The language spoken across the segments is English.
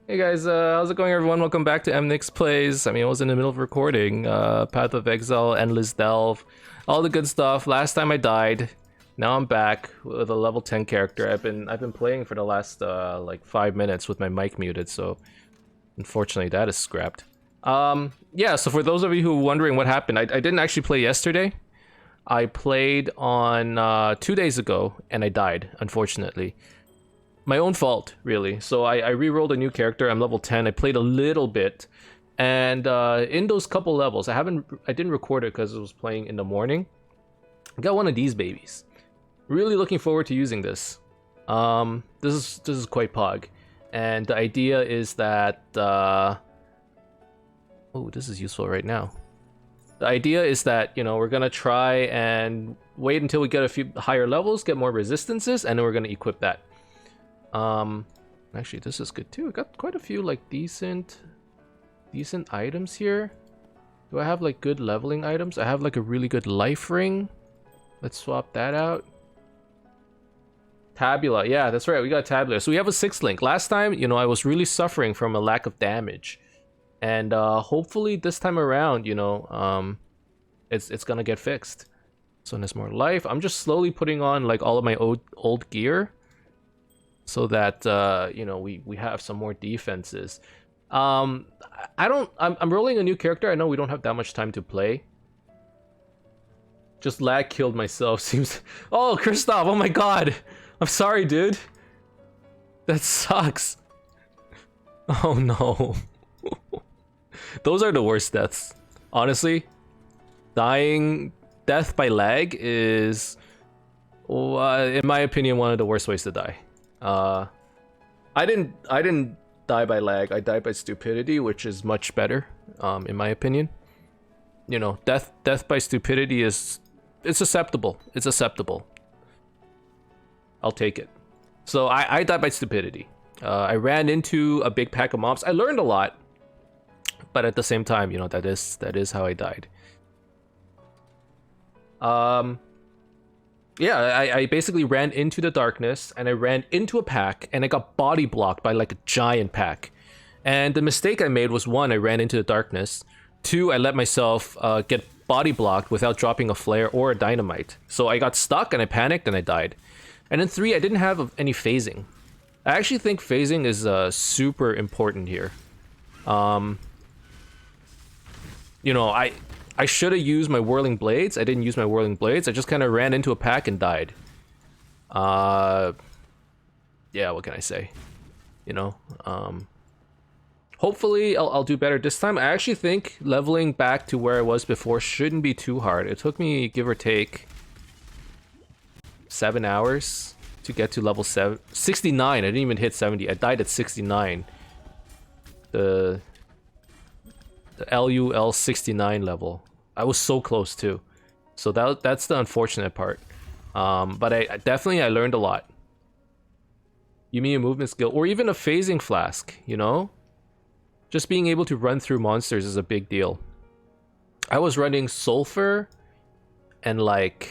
Hey guys, how's it going everyone? Welcome back to Emnix Plays. I mean, I was in the middle of recording. Path of Exile, Endless Delve, all the good stuff. Last time I died. Now I'm back with a level 10 character. I've been playing for the last like 5 minutes with my mic muted, so unfortunately that is scrapped. Yeah, so for those of you who are wondering what happened, I didn't actually play yesterday. I played on 2 days ago and I died, unfortunately. My own fault, really. So I re-rolled a new character. I'm level 10. I played a little bit, and in those couple levels, I didn't record it because it was playing in the morning. I got one of these babies. Really looking forward to using this. This is quite pog, and the idea is that oh, this is useful right now. The idea is that, you know, we're gonna try and wait until we get a few higher levels, get more resistances, and then we're gonna equip that. Actually, this is good too. I got quite a few like decent items here. Do I have like good leveling items? I have like a really good life ring. Let's swap that out. Tabula, yeah, that's right. We got tabula. So we have a 6th link. Last time, you know, I was really suffering from a lack of damage, and hopefully this time around, you know, it's gonna get fixed. So there's more life. I'm just slowly putting on like all of my old gear, so that you know, we have some more defenses. I'm rolling a new character. I know we don't have that much time to play. Just lag killed myself. Seems. Oh, Kristoff! Oh my god! I'm sorry, dude. That sucks. Oh no. Those are the worst deaths. Honestly, death by lag is, in my opinion, one of the worst ways to die. I didn't die by lag. I died by stupidity, which is much better, in my opinion. You know, death by stupidity it's acceptable. It's acceptable. I'll take it. So I died by stupidity. I ran into a big pack of mobs. I learned a lot, but at the same time, you know, that is how I died. Yeah, I basically ran into the darkness, and I ran into a pack, and I got body blocked by like a giant pack. And the mistake I made was, 1, I ran into the darkness. 2, I let myself get body blocked without dropping a flare or a dynamite. So I got stuck and I panicked and I died. And then 3, I didn't have any phasing. I actually think phasing is super important here. You know, I should have used my whirling blades. I didn't use my whirling blades. I just kind of ran into a pack and died. Yeah, what can I say? You know, hopefully I'll do better this time. I actually think leveling back to where I was before shouldn't be too hard. It took me, give or take, 7 hours to get to level 69. I didn't even hit 70. I died at 69. The LUL 69 level. I was so close too. So that's the unfortunate part. But I definitely learned a lot. You mean a movement skill or even a phasing flask, you know? Just being able to run through monsters is a big deal. I was running sulfur and like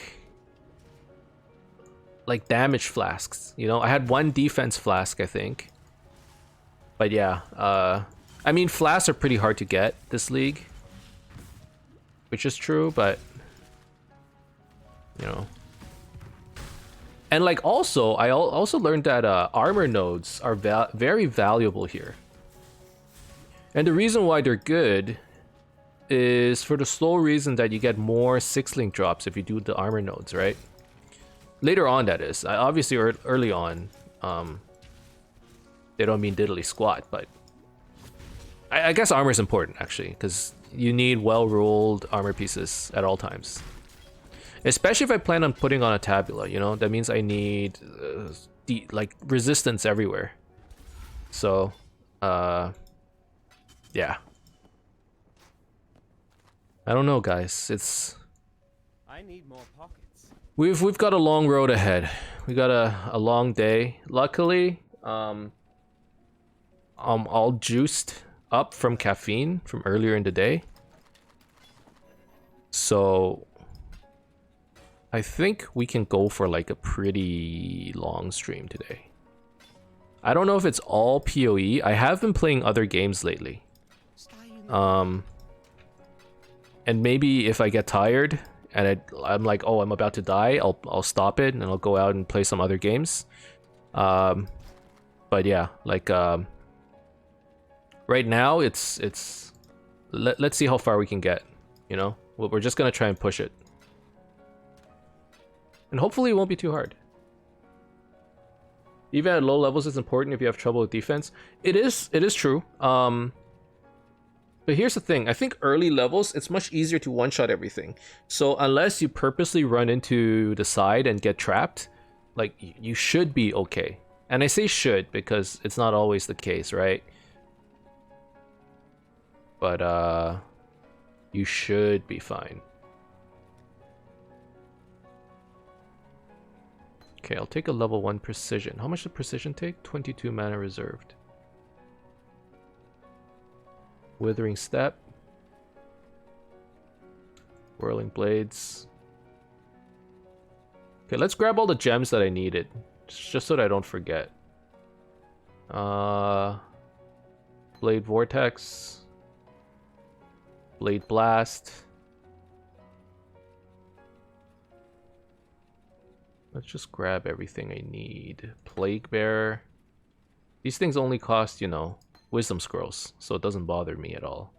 damage flasks, you know? I had 1 defense flask, I think. But yeah, I mean, flasks are pretty hard to get this league, which is true, but you know. And like also, I also learned that armor nodes are very valuable here. And the reason why they're good is for the sole reason that you get more 6-link drops if you do the armor nodes, right? Later on, that is. Obviously, early on, they don't mean diddly squat, but I guess armor is important, actually, because you need well-rolled armor pieces at all times. Especially if I plan on putting on a tabula, you know? That means I need, like, resistance everywhere. So, yeah. I don't know, guys. I need more pockets. We've got a long road ahead. We got a long day. Luckily, I'm all juiced up from caffeine from earlier in the day. So I think we can go for like a pretty long stream today. I don't know if it's all PoE. I have been playing other games lately. And maybe if I get tired and I'm like, oh, I'm about to die, I'll stop it and I'll go out and play some other games. But yeah, like right now it's let's see how far we can get. You know, we're just gonna try and push it, and hopefully it won't be too hard. Even at low levels, it's important if you have trouble with defense. It is true. But here's the thing. I think early levels, it's much easier to one-shot everything. So unless you purposely run into the side and get trapped, like, you should be okay. And I say should because it's not always the case, right? But, you should be fine. Okay, I'll take a level 1 precision. How much does precision take? 22 mana reserved. Withering Step. Whirling Blades. Okay, let's grab all the gems that I needed. Just so that I don't forget. Blade Vortex. Blade Blast. Let's just grab everything I need. Plague Bearer. These things only cost, you know, Wisdom Scrolls, so it doesn't bother me at all.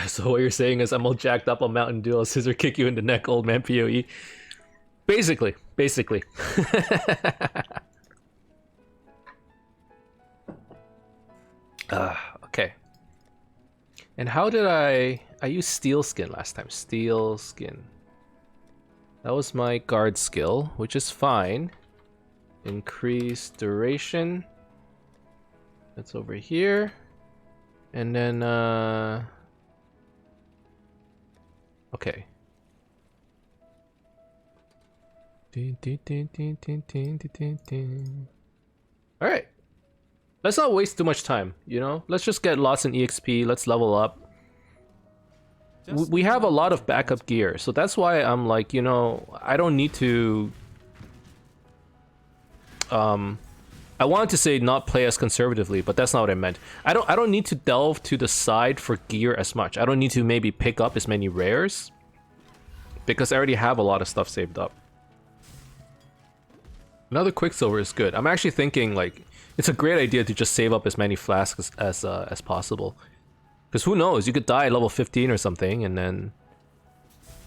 So what you're saying is I'm all jacked up on Mountain Dew, I'll scissor kick you in the neck, old man PoE. Basically. Okay. And how did I used Steel Skin last time. Steel Skin. That was my guard skill, which is fine. Increase duration. That's over here. And then, okay. Alright. Let's not waste too much time, you know? Let's just get lots in EXP, let's level up. We have a lot of backup gear, so that's why I'm like, you know, I don't need to... I wanted to say not play as conservatively, but that's not what I meant. I don't need to delve to the side for gear as much. I don't need to maybe pick up as many rares, because I already have a lot of stuff saved up. Another Quicksilver is good. I'm actually thinking, like, it's a great idea to just save up as many flasks as possible. Because who knows, you could die at level 15 or something, and then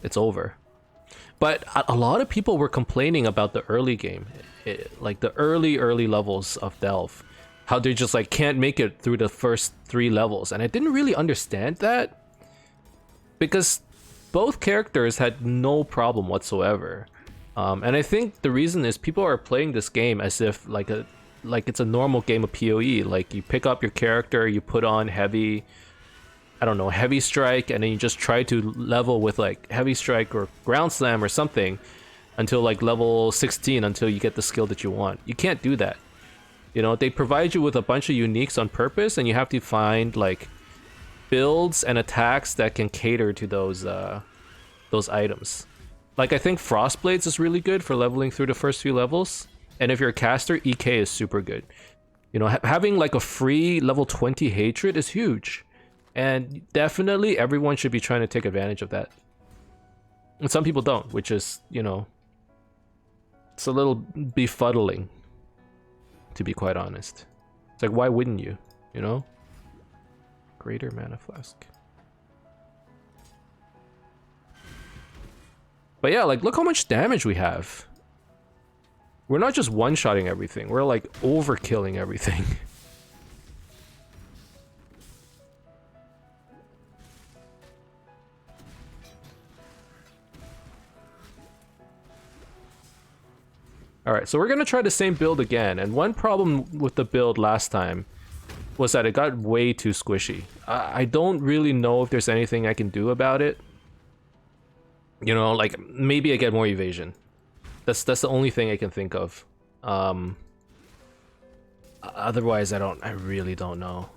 it's over. But a lot of people were complaining about the early game. Like the early levels of Delve. How they just like can't make it through the first 3 levels. And I didn't really understand that. Because both characters had no problem whatsoever. And I think the reason is people are playing this game as if like it's a normal game of PoE. Like you pick up your character, you put on heavy... I don't know, heavy strike, and then you just try to level with like heavy strike or ground slam or something until like level 16 until you get the skill that you want. You can't do that. You know, they provide you with a bunch of uniques on purpose, and you have to find like builds and attacks that can cater to those items. Like I think Frostblades is really good for leveling through the first few levels, and if you're a caster, EK is super good. You know, having like a free level 20 hatred is huge. And definitely everyone should be trying to take advantage of that. And some people don't, which is, you know, it's a little befuddling, to be quite honest. It's like, why wouldn't you, you know? Greater Mana Flask. But yeah, like, look how much damage we have. We're not just one-shotting everything, we're like overkilling everything. Alright, so we're gonna try the same build again, and one problem with the build last time was that it got way too squishy. I don't really know if there's anything I can do about it. You know, like, maybe I get more evasion. That's the only thing I can think of. Otherwise, I really don't know.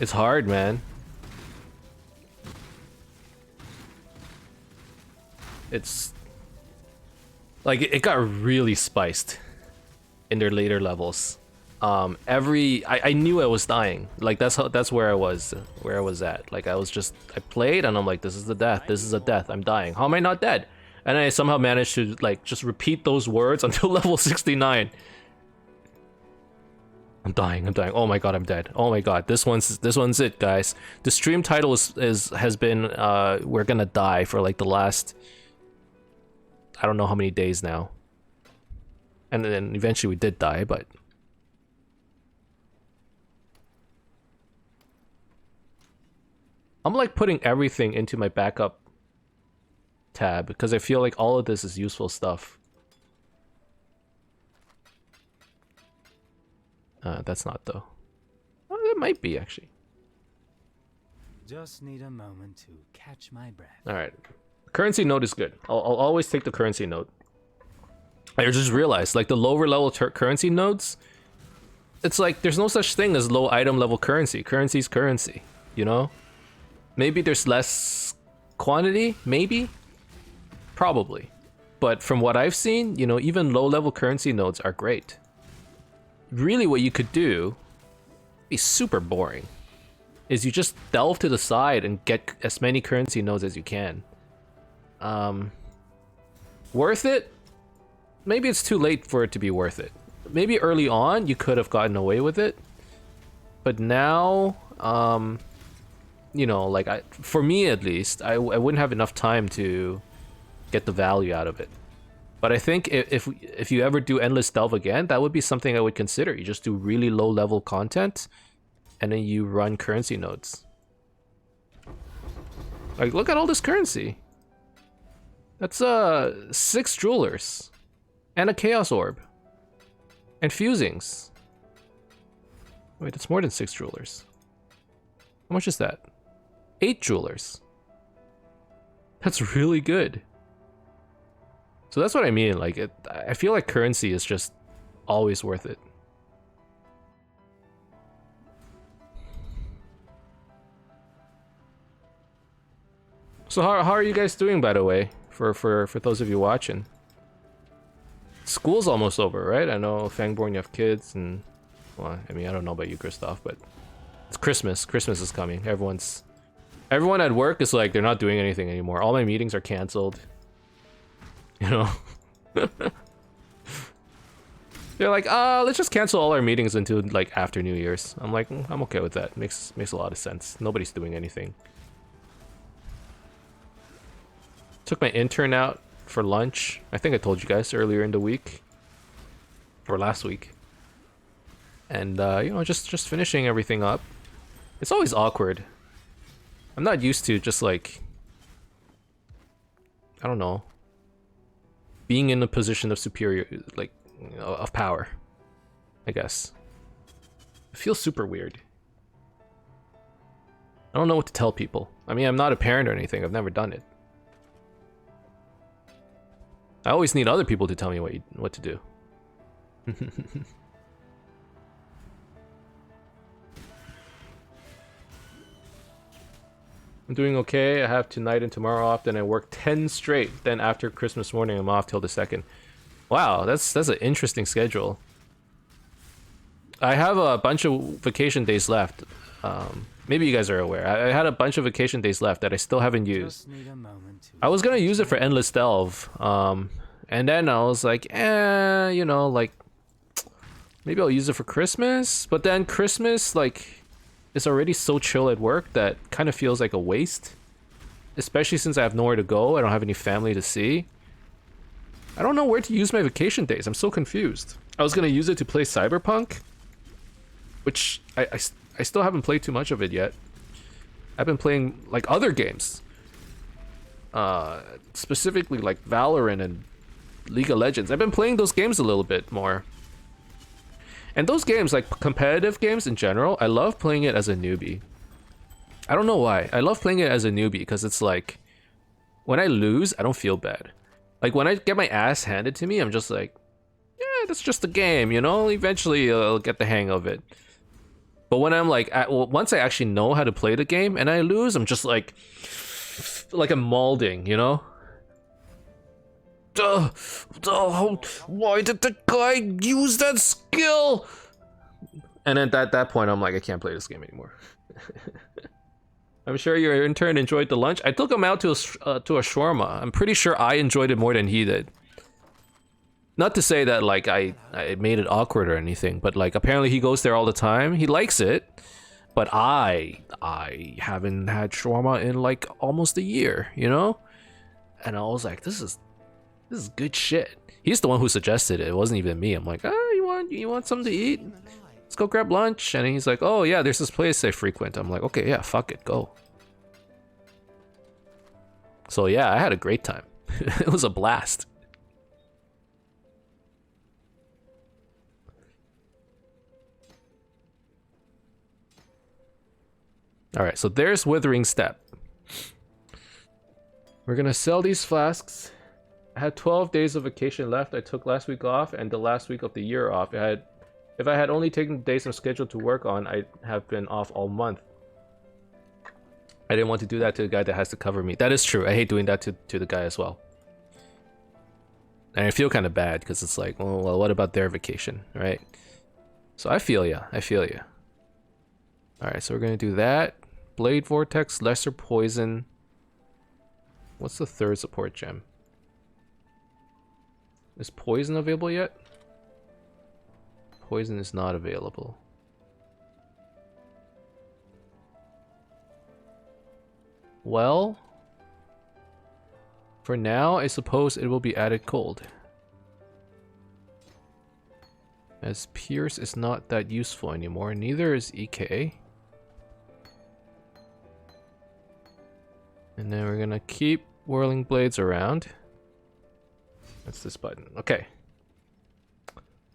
It's hard, man. Like it got really spiced in their later levels. I knew I was dying. Like that's where I was at. Like I played and I'm like, this is the death. This is a death. I'm dying. How am I not dead? And I somehow managed to like just repeat those words until level 69. I'm dying. Oh my god, I'm dead. Oh my god, this one's it, guys. The stream title has been we're gonna die for like the last I don't know how many days now. And then eventually we did die, but I'm like putting everything into my backup tab because I feel like all of this is useful stuff. That's not though. Oh, it might be actually. Just need a moment to catch my breath. All right, currency node is good. I'll always take the currency node. I just realized like the lower level currency nodes, it's like there's no such thing as low item level currency. Currency's currency, you know? Maybe there's less quantity, maybe? Probably. But from what I've seen, you know, even low level currency nodes are great. Really what you could do, be super boring, is you just delve to the side and get as many currency nodes as you can. Worth it? Maybe it's too late for it to be worth it. Maybe early on you could have gotten away with it. But now, you know, like for me at least, I wouldn't have enough time to get the value out of it. But I think if you ever do Endless Delve again, that would be something I would consider. You just do really low level content and then you run currency nodes. Like, look at all this currency. That's 6 jewelers and a chaos orb and fusings. Wait, that's more than 6 jewelers. How much is that? 8 jewelers. That's really good. So that's what I mean. Like, I feel like currency is just always worth it. So how are you guys doing, by the way? For those of you watching, school's almost over, right? I know Fangborn, you have kids, and well, I mean, I don't know about you, Christoph, but it's Christmas. Christmas is coming. Everyone at work is like, they're not doing anything anymore. All my meetings are canceled. You know? They're like, let's just cancel all our meetings until like after New Year's. I'm like, I'm okay with that. Makes a lot of sense. Nobody's doing anything. Took my intern out for lunch. I think I told you guys earlier in the week. Or last week. And you know, just finishing everything up. It's always awkward. I'm not used to just like, I don't know, being in a position of superior, like, you know, of power, I guess. It feels super weird. I don't know what to tell people. I mean, I'm not a parent or anything. I've never done it. I always need other people to tell me what to do. I'm doing okay. I have tonight and tomorrow off, then I work 10 straight. Then after Christmas morning, I'm off till the 2nd. Wow, that's an interesting schedule. I have a bunch of vacation days left. Maybe you guys are aware. I had a bunch of vacation days left that I still haven't used. I was gonna use it for Endless Delve. And then I was like, you know, like, maybe I'll use it for Christmas. But then Christmas, like, is already so chill at work that kind of feels like a waste. Especially since I have nowhere to go. I don't have any family to see. I don't know where to use my vacation days. I'm so confused. I was gonna use it to play Cyberpunk, which I still haven't played too much of it yet. I've been playing like other games, specifically like Valorant and League of Legends. I've been playing those games a little bit more. And those games, like competitive games in general, I love playing it as a newbie. I don't know why. I love playing it as a newbie because it's like, when I lose, I don't feel bad. Like when I get my ass handed to me, I'm just like, yeah, that's just a game, you know? Eventually I'll get the hang of it. But when I'm like, once I actually know how to play the game and I lose, I'm just like I'm maulding, you know? Why did the guy use that skill? And then at that point, I'm like, I can't play this game anymore. I'm sure your intern enjoyed the lunch. I took him out to a shawarma. I'm pretty sure I enjoyed it more than he did. Not to say that like I made it awkward or anything, but like apparently he goes there all the time. He likes it, but I haven't had shawarma in like almost a year, you know? And I was like, this is good shit. He's the one who suggested it. It wasn't even me. I'm like, you want something to eat? Let's go grab lunch. And he's like, oh yeah, there's this place I frequent. I'm like, okay, yeah, fuck it, go. So yeah, I had a great time. It was a blast. All right, so there's Withering Step. We're gonna sell these flasks. I had 12 days of vacation left. I took last week off and the last week of the year off. If I had only taken the days I'm scheduled to work on, I'd have been off all month. I didn't want to do that to the guy that has to cover me. That is true. I hate doing that to the guy as well. And I feel kind of bad because it's like, well, what about their vacation, right? So I feel ya. I feel ya. All right, so we're gonna do that. Blade Vortex, Lesser Poison. What's the third support gem? Is Poison available yet? Poison is not available. Well, for now, I suppose it will be added cold. As Pierce is not that useful anymore, neither is EK. And then we're gonna keep Whirling Blades around. That's this button. Okay.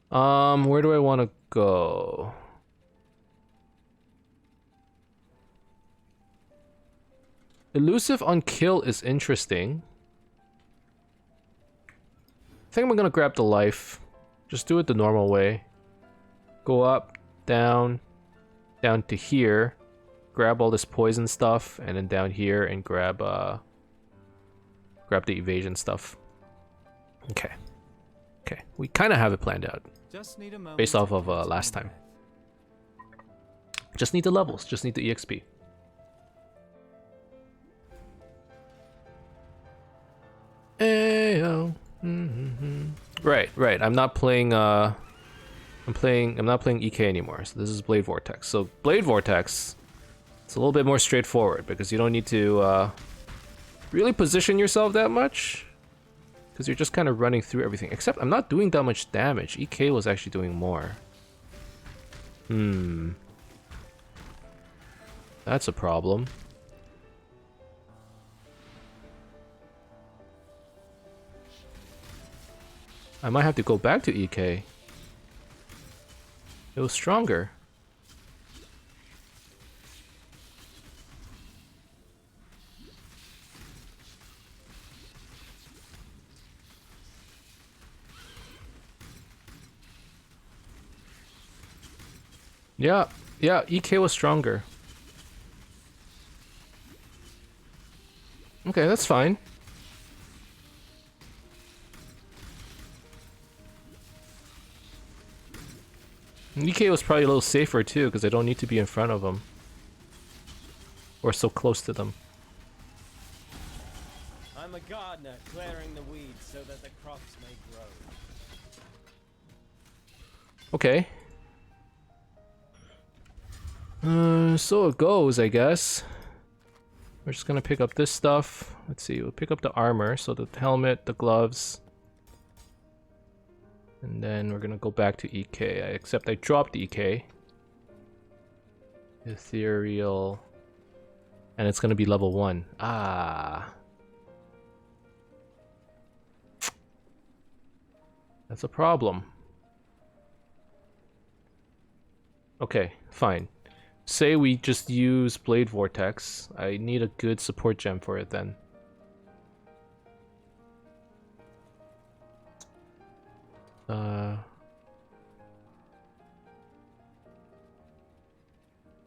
Where do I want to go? Elusive on kill is interesting. I think I'm gonna grab the life. Just do it the normal way. Go up, down, down to here. Grab all this poison stuff, and then down here and grab the evasion stuff. Okay. Okay, we kind of have it planned out. Based off of last time. Just need the levels, just need the EXP. Ayo. Right. I'm not playing I'm not playing EK anymore. So this is Blade Vortex. So Blade Vortex, it's a little bit more straightforward because you don't need to really position yourself that much. Because you're just kind of running through everything. Except I'm not doing that much damage. EK was actually doing more. That's a problem. I might have to go back to EK. It was stronger. Yeah, EK was stronger. Okay, that's fine. EK was probably a little safer too, because I don't need to be in front of them. Or so close to them. I'm a gardener, clearing the weeds so that the crops may grow. Okay. So it goes, I guess. We're just gonna pick up this stuff. Let's see, we'll pick up the armor, so the helmet, the gloves. And then we're gonna go back to EK, except I dropped EK. Ethereal. And it's gonna be level 1. Ah. That's a problem. Okay, fine. Say we just use Blade Vortex. I need a good support gem for it then.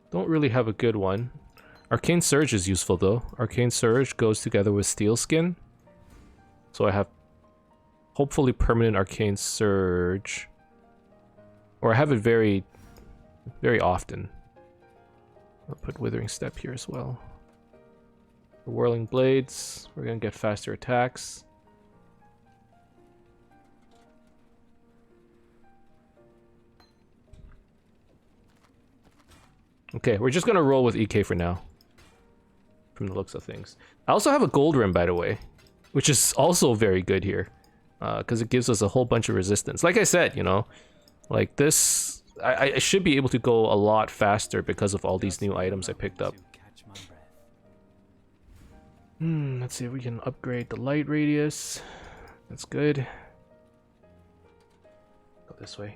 Don't really have a good one. Arcane Surge is useful though. Arcane Surge goes together with Steel Skin. So I have hopefully permanent arcane surge. Or I have it very, very often. I'll put Withering Step here as well. The Whirling Blades, we're gonna get faster attacks. Okay, we're just gonna roll with EK for now. From the looks of things. I also have a Gold Rim, by the way, which is also very good here. Because it gives us a whole bunch of resistance. Like I said, you know, like this, I should be able to go a lot faster because of all these new items I picked up. Let's see if we can upgrade the light radius. That's good. Go this way.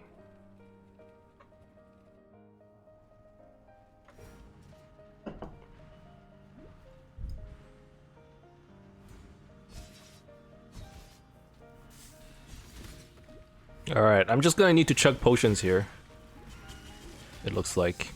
Alright, I'm just gonna need to chug potions here. It looks like.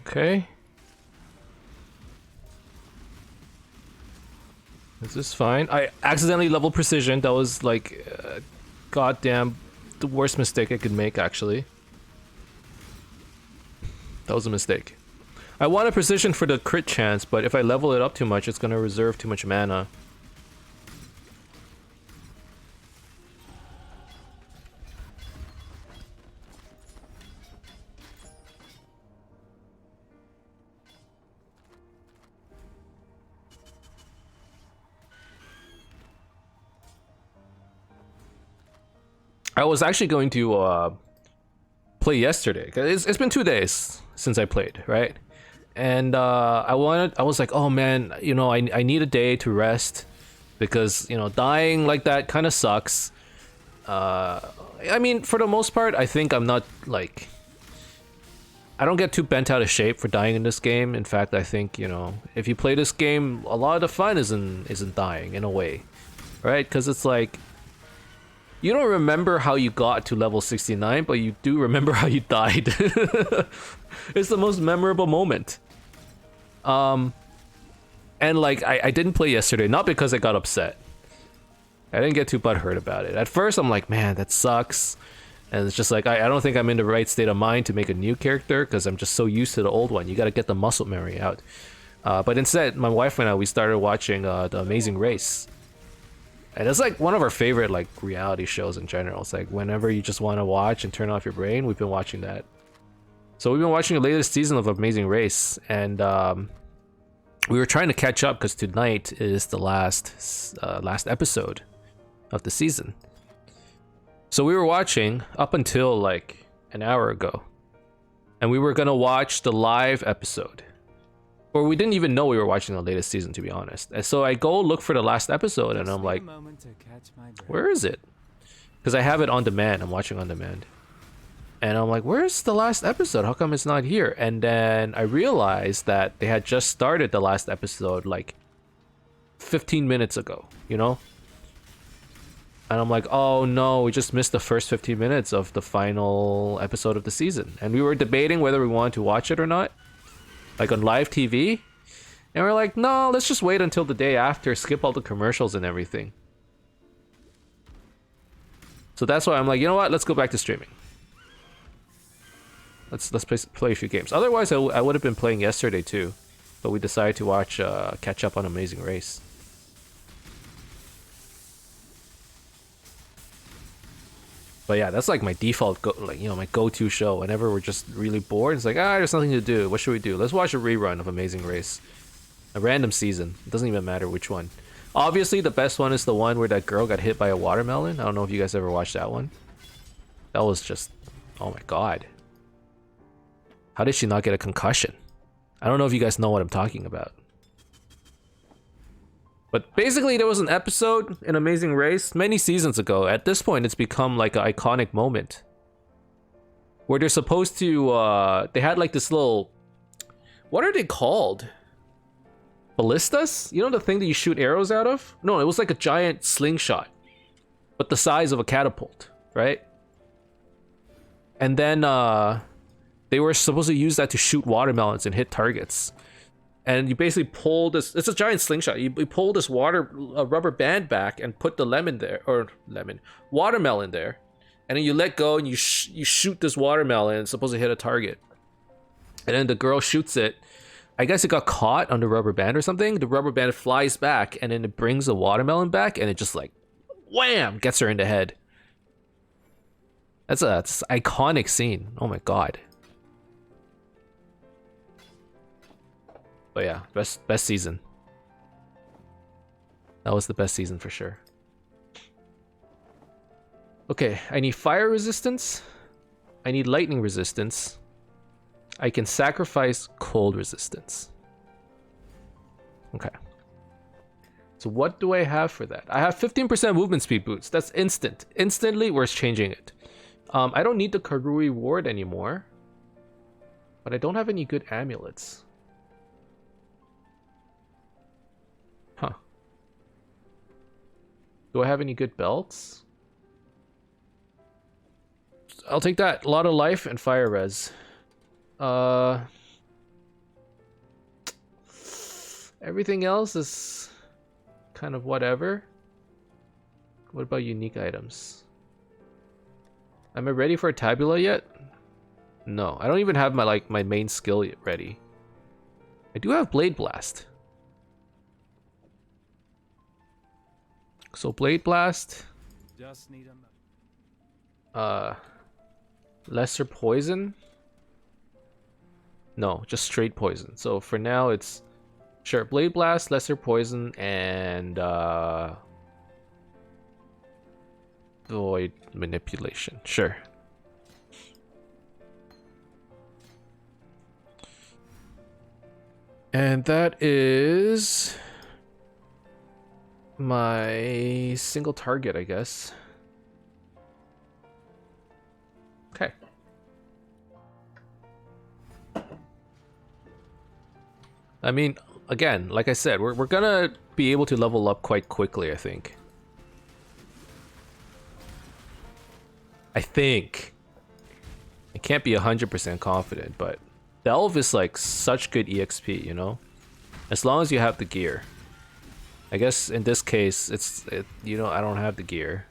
Okay. This is fine. I accidentally leveled precision. That was like, goddamn, the worst mistake I could make, actually. That was a mistake. I wanted precision for the crit chance, but if I level it up too much, it's gonna reserve too much mana. I was actually going to play yesterday. It's been 2 days since I played, right? And I was like, oh man, you know, I need a day to rest because, you know, dying like that kind of sucks. I mean, for the most part, I think I'm not like, I don't get too bent out of shape for dying in this game. In fact, I think, you know, if you play this game, a lot of the fun isn't dying in a way, right? Because it's like, you don't remember how you got to level 69, but you do remember how you died. It's the most memorable moment. And like, I didn't play yesterday, not because I got upset. I didn't get too butthurt about it. At first, I'm like, man, that sucks. And it's just like, I don't think I'm in the right state of mind to make a new character, because I'm just so used to the old one. You gotta get the muscle memory out. But instead, my wife and I, we started watching The Amazing Race. And it's like one of our favorite like reality shows in general. It's like whenever you just want to watch and turn off your brain, we've been watching that. So we've been watching the latest season of Amazing Race, and we were trying to catch up because tonight is the last episode of the season. So we were watching up until like an hour ago, and we were gonna watch the live episode. Or we didn't even know we were watching the latest season, to be honest. And so I go look for the last episode, and I'm like, where is it? Because I have it on demand. I'm watching on demand. And I'm like, where's the last episode? How come it's not here? And then I realized that they had just started the last episode like 15 minutes ago, you know? And I'm like, oh no, we just missed the first 15 minutes of the final episode of the season. And we were debating whether we wanted to watch it or not. Like on live TV, and we're like, no, let's just wait until the day after, skip all the commercials and everything. So that's why I'm like, you know what, let's go back to streaming. Let's play a few games. Otherwise, I would have been playing yesterday too, but we decided to watch catch up on Amazing Race. But yeah, that's like my default my go-to show. Whenever we're just really bored, it's like, there's nothing to do. What should we do? Let's watch a rerun of Amazing Race. A random season. It doesn't even matter which one. Obviously, the best one is the one where that girl got hit by a watermelon. I don't know if you guys ever watched that one. That was just, oh my god. How did she not get a concussion? I don't know if you guys know what I'm talking about. But basically, there was an episode in Amazing Race many seasons ago. At this point, it's become like an iconic moment. where they're supposed to, they had like this little, what are they called? Ballistas? You know the thing that you shoot arrows out of? No, it was like a giant slingshot, but the size of a catapult, right? And then they were supposed to use that to shoot watermelons and hit targets. And you basically pull this, it's a giant slingshot. You pull this rubber band back and put the watermelon there. And then you let go and you shoot this watermelon, and it's supposed to hit a target. And then the girl shoots it. I guess it got caught on the rubber band or something. The rubber band flies back, and then it brings the watermelon back, and it just like, wham, gets her in the head. That's an iconic scene. Oh my god. But yeah, best season. That was the best season for sure. Okay, I need fire resistance. I need lightning resistance. I can sacrifice cold resistance. Okay. So what do I have for that? I have 15% movement speed boots. That's instant. Instantly, we're changing it. I don't need the Karui ward anymore. But I don't have any good amulets. Huh. Do I have any good belts? I'll take that. A lot of life and fire res. Everything else is kind of whatever. What about unique items? Am I ready for a tabula yet? No, I don't even have my main skill yet ready. I do have Blade Blast. So Blade Blast. Just need a Lesser poison. No, just straight poison. So for now, it's sure Blade Blast, Lesser Poison, and Void Manipulation. Sure. And that is my single target, I guess. Okay. I mean, again, like I said, we're gonna be able to level up quite quickly, I think. I think. I can't be 100% confident, but Delve is like such good EXP, you know? As long as you have the gear. I guess in this case, you know, I don't have the gear.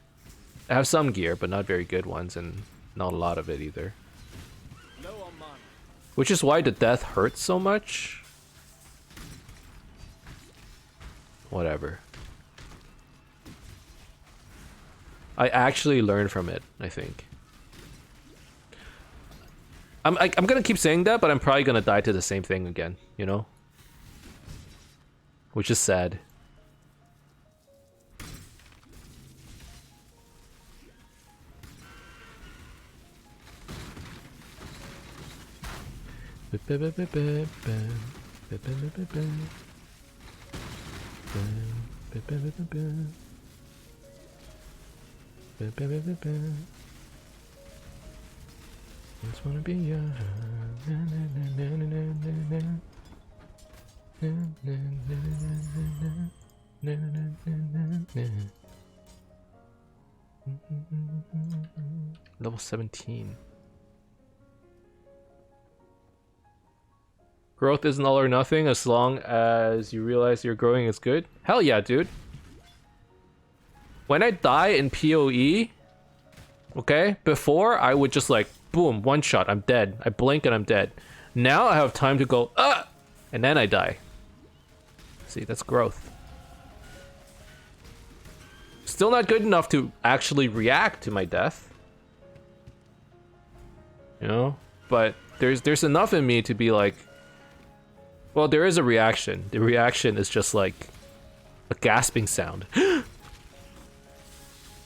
I have some gear, but not very good ones, and not a lot of it either. Which is why the death hurts so much. Whatever. I actually learned from it, I think. I'm gonna keep saying that, but I'm probably gonna die to the same thing again, you know? Which is sad. Just wanna be young. Level 17. Growth isn't all or nothing as long as you realize you're growing is good. Hell yeah, dude. When I die in PoE, okay, before I would just like, boom, one shot, I'm dead. I blink and I'm dead. Now I have time to go, and then I die. See, that's growth. Still not good enough to actually react to my death. You know? But there's enough in me to be like, well, there is a reaction. The reaction is just like a gasping sound. And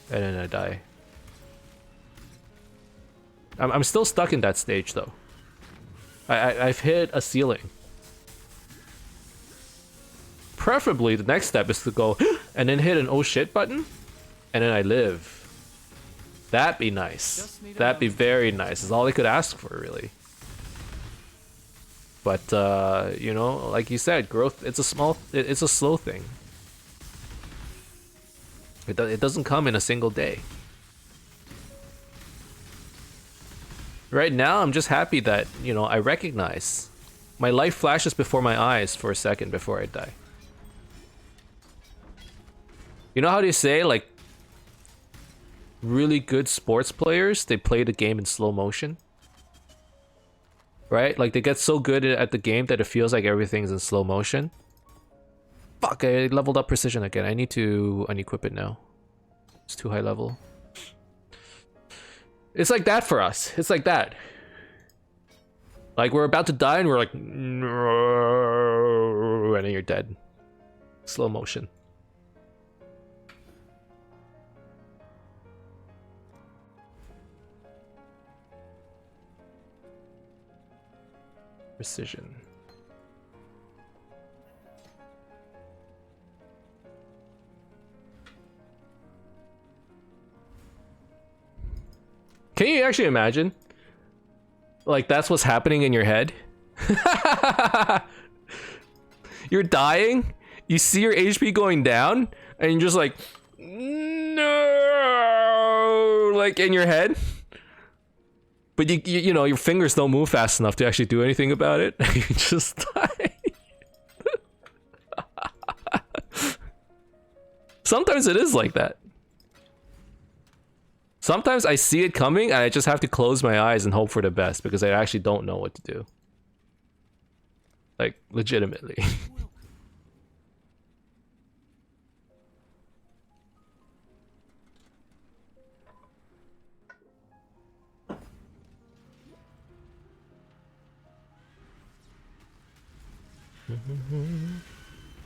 then I die. I'm still stuck in that stage though. I've hit a ceiling. Preferably the next step is to go and then hit an oh shit button, and then I live. That'd be nice. That'd be very nice. It's all I could ask for, really. But you know, like you said, growth. It's a slow thing. It doesn't come in a single day. Right now, I'm just happy that, you know, I recognize. My life flashes before my eyes for a second before I die. You know how they say, like, really good sports players, they play the game in slow motion? Right? Like, they get so good at the game that it feels like everything's in slow motion. Fuck, I leveled up precision again. I need to unequip it now. It's too high level. It's like that for us. It's like that. Like, we're about to die and we're like, no, and then you're dead. Slow motion. Precision. Can you actually imagine? Like, that's what's happening in your head? You're dying, you see your HP going down, and you're just like, no, like in your head. But you know, your fingers don't move fast enough to actually do anything about it. You just die. Sometimes it is like that. Sometimes I see it coming and I just have to close my eyes and hope for the best because I actually don't know what to do. Like, legitimately.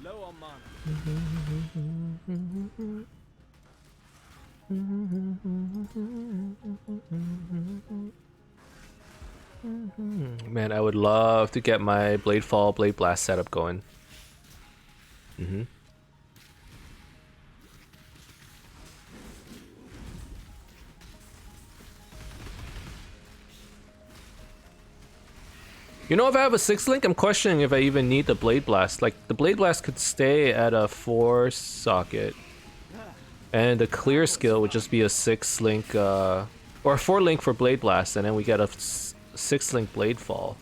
Low on mana. Man, I would love to get my Blade Fall, Blade Blast setup going. You know, if I have a 6-link, I'm questioning if I even need the Blade Blast. Like, the Blade Blast could stay at a 4 socket. And the clear skill would just be a 6-link, or a 4-link for Blade Blast, and then we get a 6-link Blade Fall.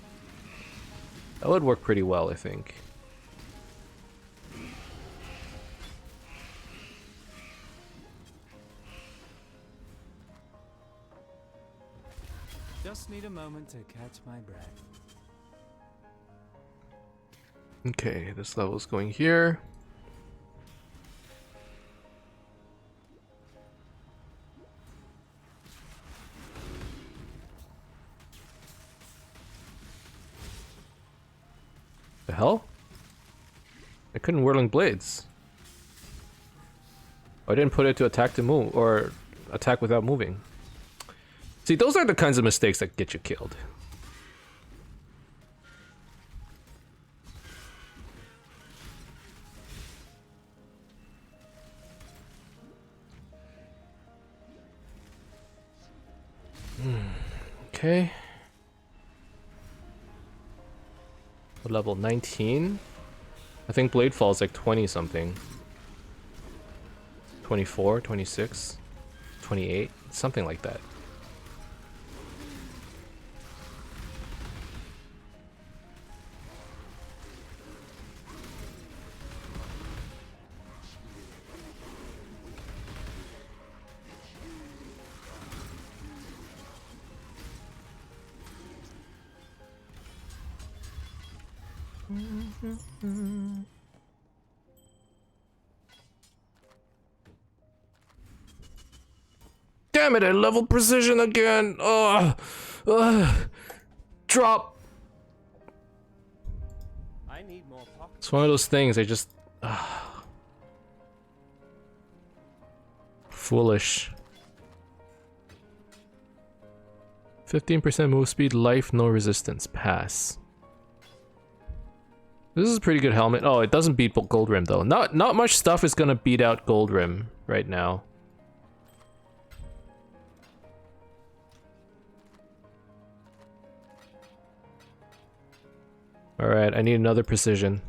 That would work pretty well, I think. Just need a moment to catch my breath. Okay, this level's going here. The hell? I couldn't Whirling Blades. I didn't put it to attack to move, or attack without moving. See, those are the kinds of mistakes that get you killed. Okay. Level 19? I think Blade Fall is like 20 something. 24, 26, 28, something like that. Damn it, I leveled precision again. Drop. I need more pockets. It's one of those things I just foolish. 15% move speed, life, no resistance, pass. This is a pretty good helmet. Oh, it doesn't beat Gold Rim though. Not much stuff is gonna beat out Gold Rim right now. Alright, I need another precision.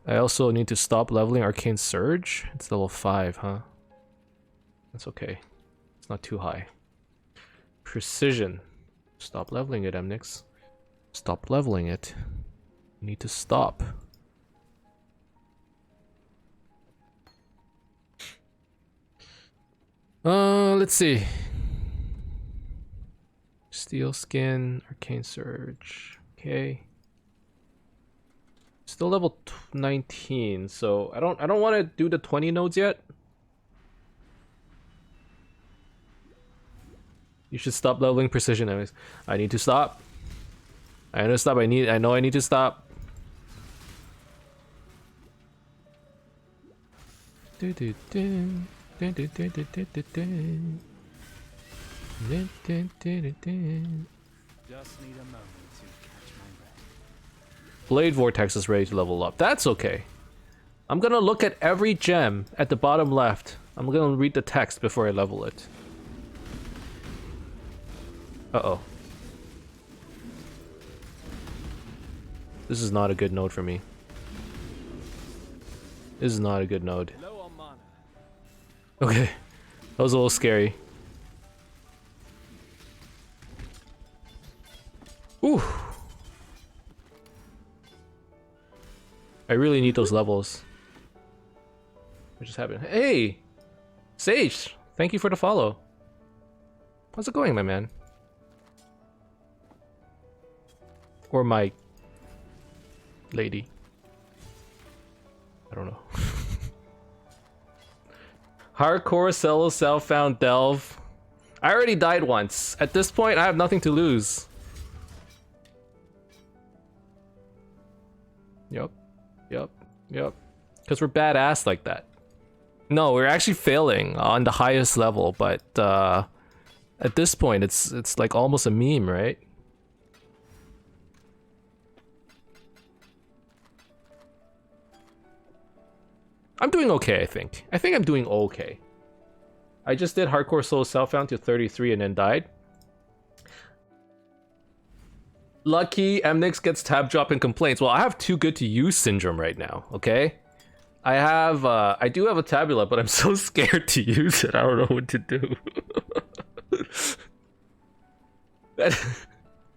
I also need to stop leveling Arcane Surge. It's level 5, huh? That's okay. It's not too high. Precision. Stop leveling it, Emnix. Stop leveling it. You need to stop. Let's see. Steel Skin, Arcane Surge. Okay. Still level 19, so I don't want to do the 20 nodes yet. You should stop leveling precision enemies. I need to stop. I need to stop. I know I need to stop. Just need a moment to catch my breath. Blade Vortex is ready to level up. That's okay. I'm gonna look at every gem at the bottom left. I'm gonna read the text before I level it. Uh-oh. This is not a good node for me. This is not a good node. Low on mana. Okay. That was a little scary. Ooh. I really need those levels. What just happened? Hey! Sage! Thank you for the follow. How's it going, my man? Or my lady. I don't know. Hardcore Cello Southbound Delve. I already died once. At this point, I have nothing to lose. Yep. Because we're badass like that. No, we're actually failing on the highest level, but at this point, it's like almost a meme, right? I'm doing okay, I think. I think I'm doing okay. I just did Hardcore Soul Southbound to 33 and then died. Lucky Emnix gets tab drop and complaints. Well, I have too good to use syndrome right now, okay? I do have a tabula, but I'm so scared to use it. I don't know what to do.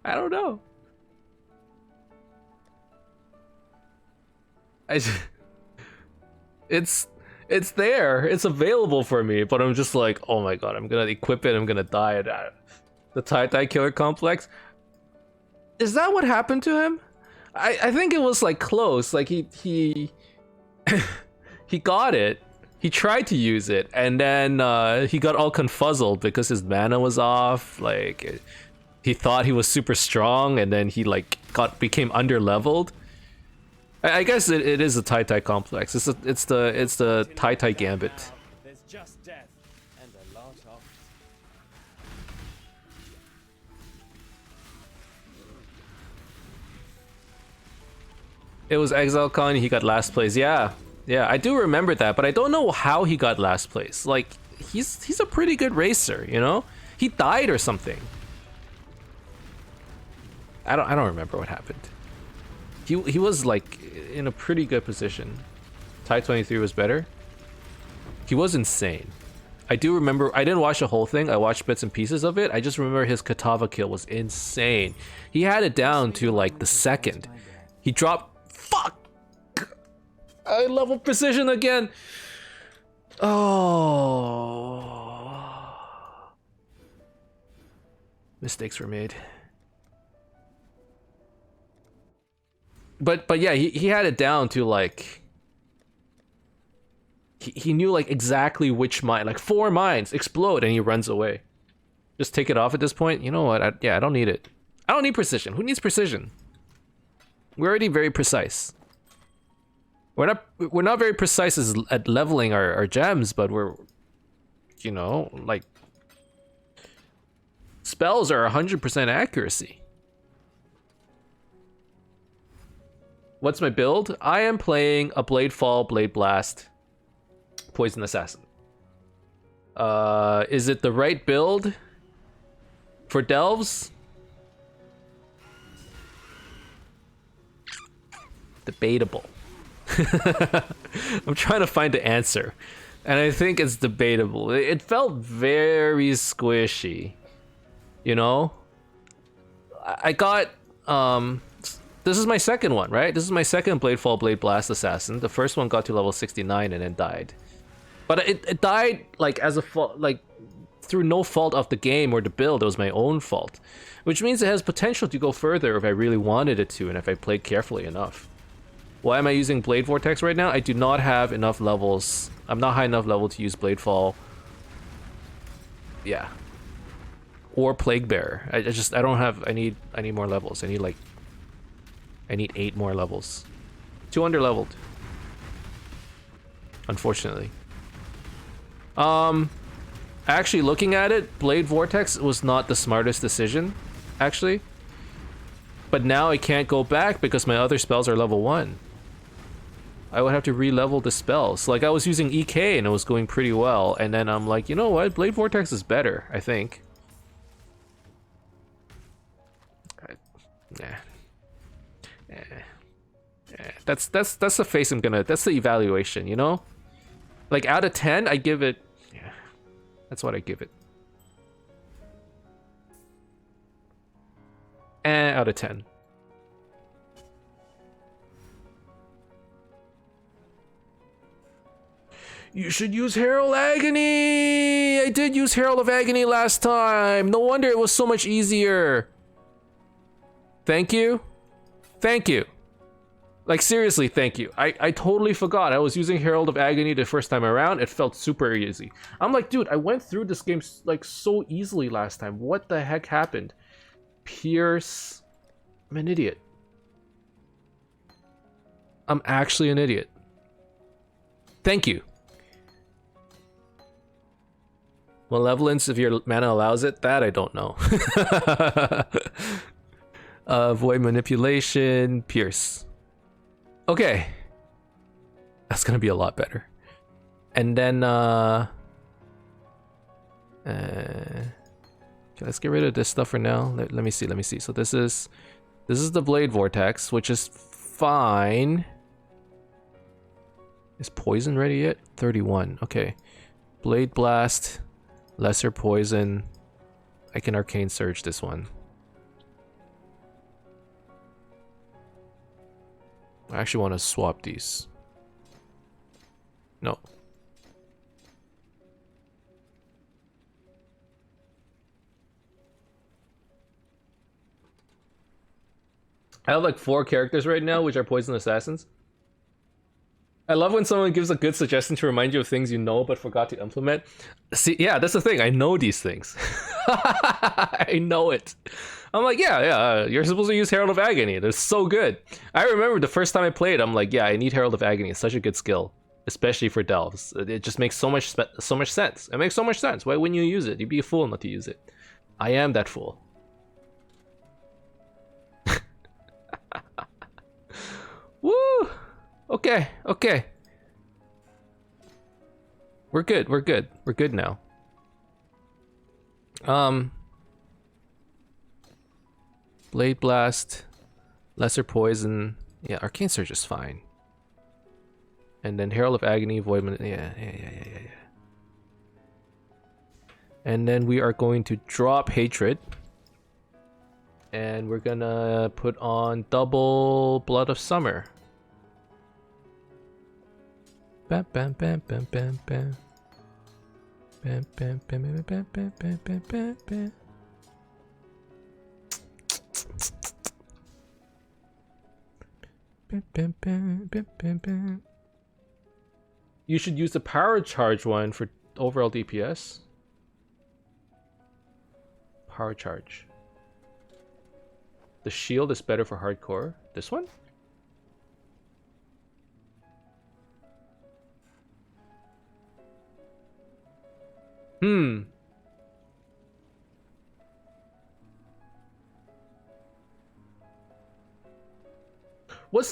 I don't know. It's there. It's available for me, but I'm just like, oh my god, I'm gonna equip it. I'm gonna die. The tie killer complex. Is that what happened to him? I think it was like close. Like he he got it. He tried to use it, and then he got all confuzzled because his mana was off. Like he thought he was super strong, and then he like became underleveled. I guess it is a tie complex. It's the tie gambit. There's just death and a lot of It was Exile Con. He got last place. Yeah, I do remember that, but I don't know how he got last place. Like he's a pretty good racer, you know. He died or something. I don't remember what happened. He was like in a pretty good position. Tie 23 was better. He was insane. I do remember. I didn't watch the whole thing. I watched bits and pieces of it. I just remember his Katava kill was insane. He had it down to like the second. He dropped. Fuck. I level precision again. Oh. Mistakes were made. But yeah, he had it down to like he knew like exactly which mine, like 4 mines explode and he runs away. Just take it off at this point. You know what? I don't need it. I don't need precision. Who needs precision? We're already very precise. We're not very precise at leveling our gems, but we're, you know, like spells are 100% accuracy. What's my build? I am playing a Blade Fall, Blade Blast, Poison Assassin. Is it the right build for delves? Debatable. I'm trying to find the answer. And I think it's debatable. It felt very squishy. You know? I got this is my second one, right? This is my second Bladefall Blade Blast Assassin. The first one got to level 69 and then died. But it died like as a like through no fault of the game or the build. It was my own fault. Which means it has potential to go further if I really wanted it to and if I played carefully enough. Why am I using Blade Vortex right now? I do not have enough levels. I'm not high enough level to use Bladefall. Yeah. Or Plague Bearer. I don't have. I need more levels. I need 8 more levels. 2 under leveled. Unfortunately. Actually looking at it, Blade Vortex was not the smartest decision, actually. But now I can't go back because my other spells are level 1. I would have to re-level the spells. Like, I was using EK and it was going pretty well, and then I'm like, you know what? Blade Vortex is better, I think. That's the face I'm gonna. That's the evaluation, you know. Like out of 10, I give it. Yeah, that's what I give it. And out of 10. You should use Herald Agony. I did use Herald of Agony last time. No wonder it was so much easier. Thank you. Thank you. Like, seriously, thank you. I totally forgot. I was using Herald of Agony the first time around. It felt super easy. I'm like, dude, I went through this game like so easily last time. What the heck happened? Pierce. I'm an idiot. I'm actually an idiot. Thank you. Malevolence, if your mana allows it, that I don't know. Avoid manipulation, Pierce. Okay. That's gonna be a lot better. And then, okay, let's get rid of this stuff for now. Let me see. So this is the Blade Vortex, which is fine. Is poison ready yet? 31, okay. Blade Blast, Lesser Poison. I can Arcane Surge this one. I actually want to swap these. No. I have like 4 characters right now, which are poison assassins. I love when someone gives a good suggestion to remind you of things you know but forgot to implement. See, yeah, that's the thing. I know these things. I know it. I'm like, yeah, you're supposed to use Herald of Agony. They're so good. I remember the first time I played, I'm like, yeah, I need Herald of Agony. It's such a good skill, especially for delves. It just makes so much sense. It makes so much sense. Why wouldn't you use it? You'd be a fool not to use it. I am that fool. Woo! Okay. We're good now. Blade Blast, Lesser Poison. Yeah, Arcane Surge is fine. And then Herald of Agony, Void. Yeah. And then we are going to drop Hatred. And we're gonna put on double Blood of Summer. Bam bam bam bam bam bam. Bam bam bam bam bam bam bam bam bam bam. Bam bam bam bam bam bam. You should use the power charge one for overall DPS. Power charge. The shield is better for hardcore. This one?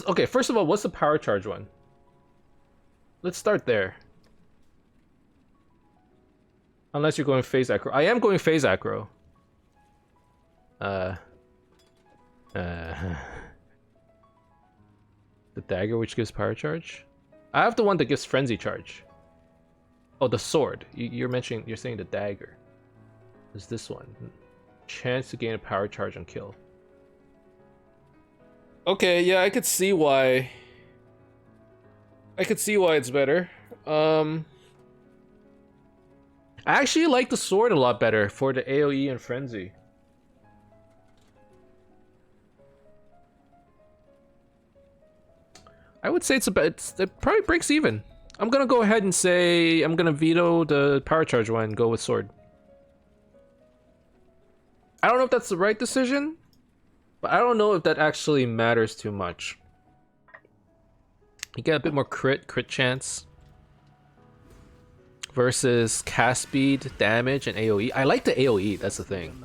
Okay, first of all, what's the power charge one? Let's start there. Unless you're going phase aggro. I am going phase aggro. The dagger, which gives power charge. I have the one that gives frenzy charge. Oh, the sword. You're saying the dagger. Is this one? Chance to gain a power charge on kill. Okay, yeah, I could see why. I could see why it's better. I actually like the sword a lot better for the AoE and frenzy. I would say it probably breaks even. I'm gonna go ahead and say I'm gonna veto the power charge one and go with sword. I don't know if that's the right decision, but I don't know if that actually matters too much. You get a bit more crit chance versus cast speed, damage, and AoE. I like the AoE, that's the thing.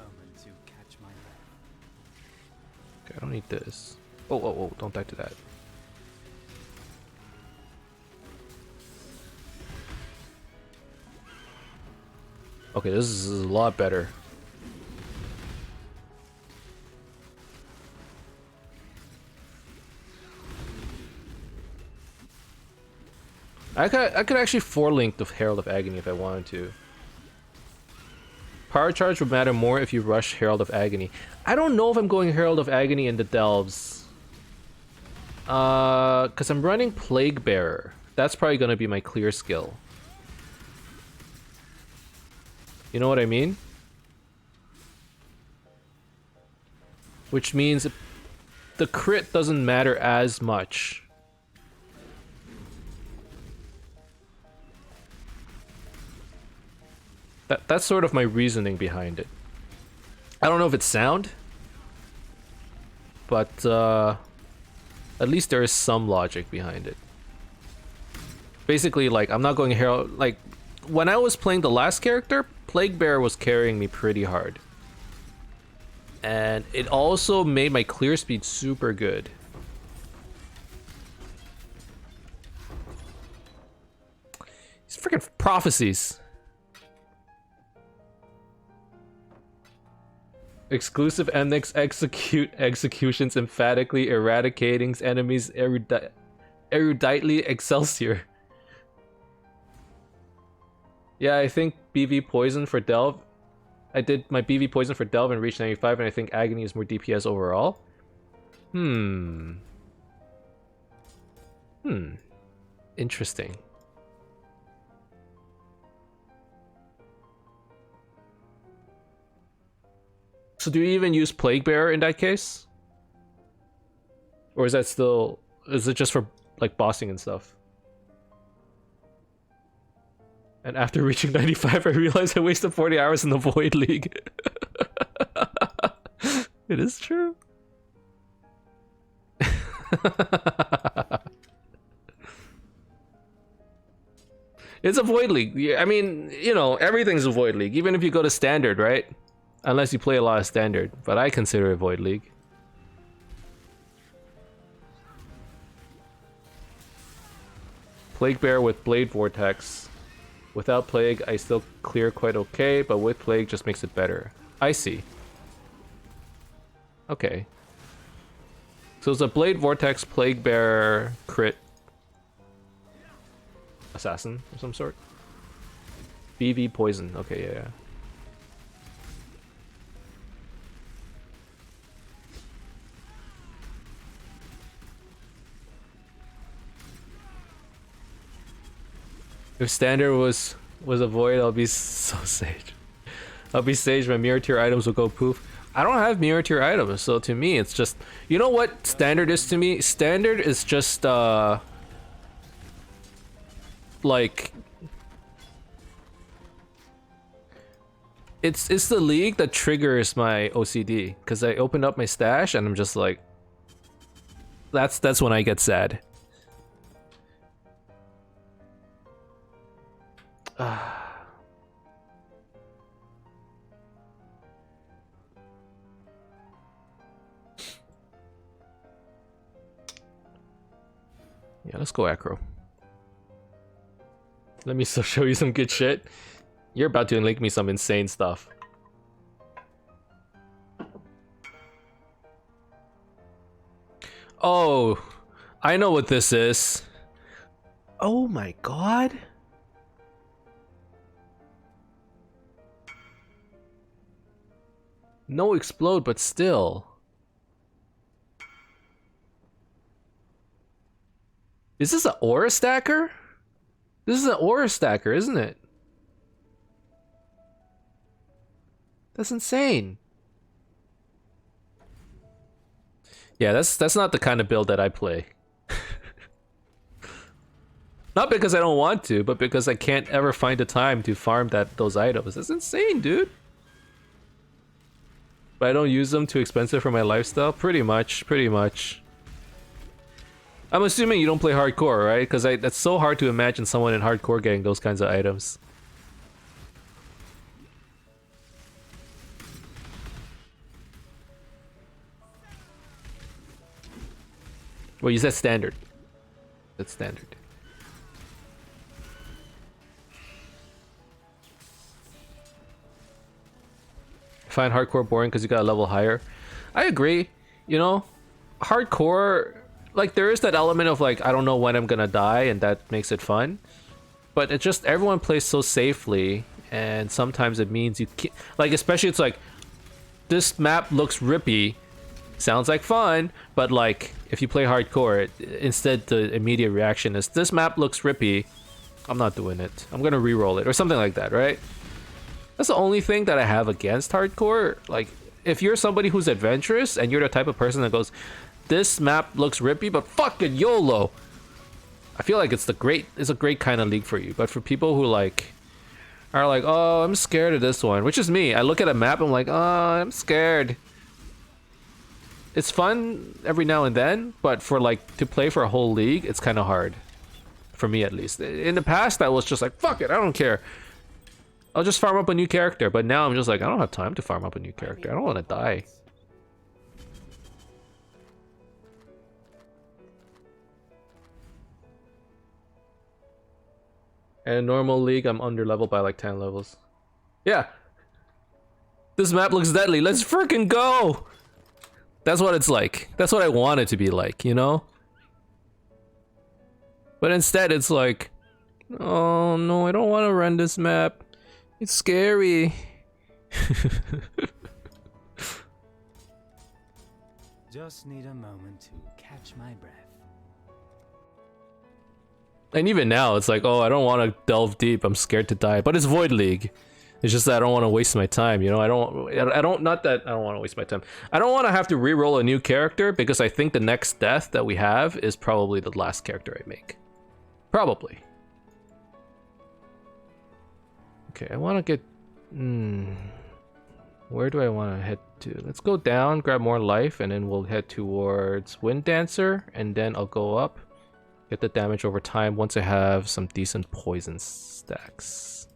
Okay, I don't need this. Oh, don't die to that. Okay, this is a lot better. I could actually 4-link the Herald of Agony if I wanted to. Power charge would matter more if you rush Herald of Agony. I don't know if I'm going Herald of Agony in the Delves. Cause I'm running Plague Bearer. That's probably gonna be my clear skill. You know what I mean? Which means the crit doesn't matter as much. That's sort of my reasoning behind it. I don't know if it's sound, but at least there is some logic behind it. Basically, like, I'm not going Herald. Like, when I was playing the last character, Plague Bearer was carrying me pretty hard. And it also made my clear speed super good. These freaking prophecies. Exclusive Emnix executions emphatically eradicating enemies eruditely Excelsior. Yeah, I think BV Poison for Delve. I did my BV Poison for Delve and reached 95, and I think Agony is more DPS overall. Interesting. So do you even use Plague Bearer in that case? Or is that still... is it just for, like, bossing and stuff? And after reaching 95, I realized I wasted 40 hours in the Void League. It is true. It's a Void League. I mean, you know, everything's a Void League. Even if you go to Standard, right? Unless you play a lot of Standard. But I consider it Void League. Plague Bear with Blade Vortex. Without Plague, I still clear quite okay, but with Plague just makes it better. I see. Okay. So it's a Blade Vortex, Plague Bear, crit. Assassin of some sort. BV Poison. Okay, yeah. If Standard was a Void, I'll be so Sage. I'll be Sage, my mirror tier items will go poof. I don't have mirror tier items, so to me it's just... You know what Standard is to me? Standard is just, like... It's the league that triggers my OCD. Because I open up my stash and I'm just like... That's when I get sad. Yeah, let's go Acro. Let me still show you some good shit. You're about to link me some insane stuff. Oh, I know what this is. Oh my god. No explode, but still. Is this an aura stacker? This is an aura stacker, isn't it? That's insane. Yeah, that's not the kind of build that I play. Not because I don't want to, but because I can't ever find the time to farm those items. That's insane, dude. But I don't use them, too expensive for my lifestyle? Pretty much. I'm assuming you don't play hardcore, right? Because that's so hard to imagine someone in hardcore getting those kinds of items. Well, you said standard. That's standard. Find hardcore boring because you got a level higher. I agree. You know, hardcore, like there is that element of like I don't know when I'm gonna die, and that makes it fun. But it just everyone plays so safely, and sometimes it means you can't, like especially it's like this map looks rippy, sounds like fun, but like if you play hardcore, instead the immediate reaction is this map looks rippy. I'm not doing it. I'm gonna re-roll it or something like that, right? That's the only thing that I have against hardcore. Like, if you're somebody who's adventurous and you're the type of person that goes, this map looks rippy, but fucking YOLO, I feel like it's a great kind of league for you. But for people who like are like, oh, I'm scared of this one, which is me. I look at a map, I'm like, oh, I'm scared. It's fun every now and then, but for like to play for a whole league, it's kind of hard. For me, at least. In the past, I was just like, fuck it, I don't care. I'll just farm up a new character, but now I'm just like, I don't have time to farm up a new character. I don't want to die. And in normal league, I'm under leveled by like 10 levels. Yeah. This map looks deadly. Let's freaking go! That's what it's like. That's what I want it to be like, you know? But instead, it's like, oh no, I don't want to run this map. It's scary. Just need a moment to catch my breath. And even now, it's like, oh, I don't want to delve deep. I'm scared to die. But it's Void League. It's just that I don't want to waste my time, you know? Not that I don't want to waste my time. I don't want to have to re-roll a new character because I think the next death that we have is probably the last character I make. Probably. Okay, I want to get... Where do I want to head to? Let's go down, grab more life, and then we'll head towards Wind Dancer, and then I'll go up, get the damage over time once I have some decent poison stacks.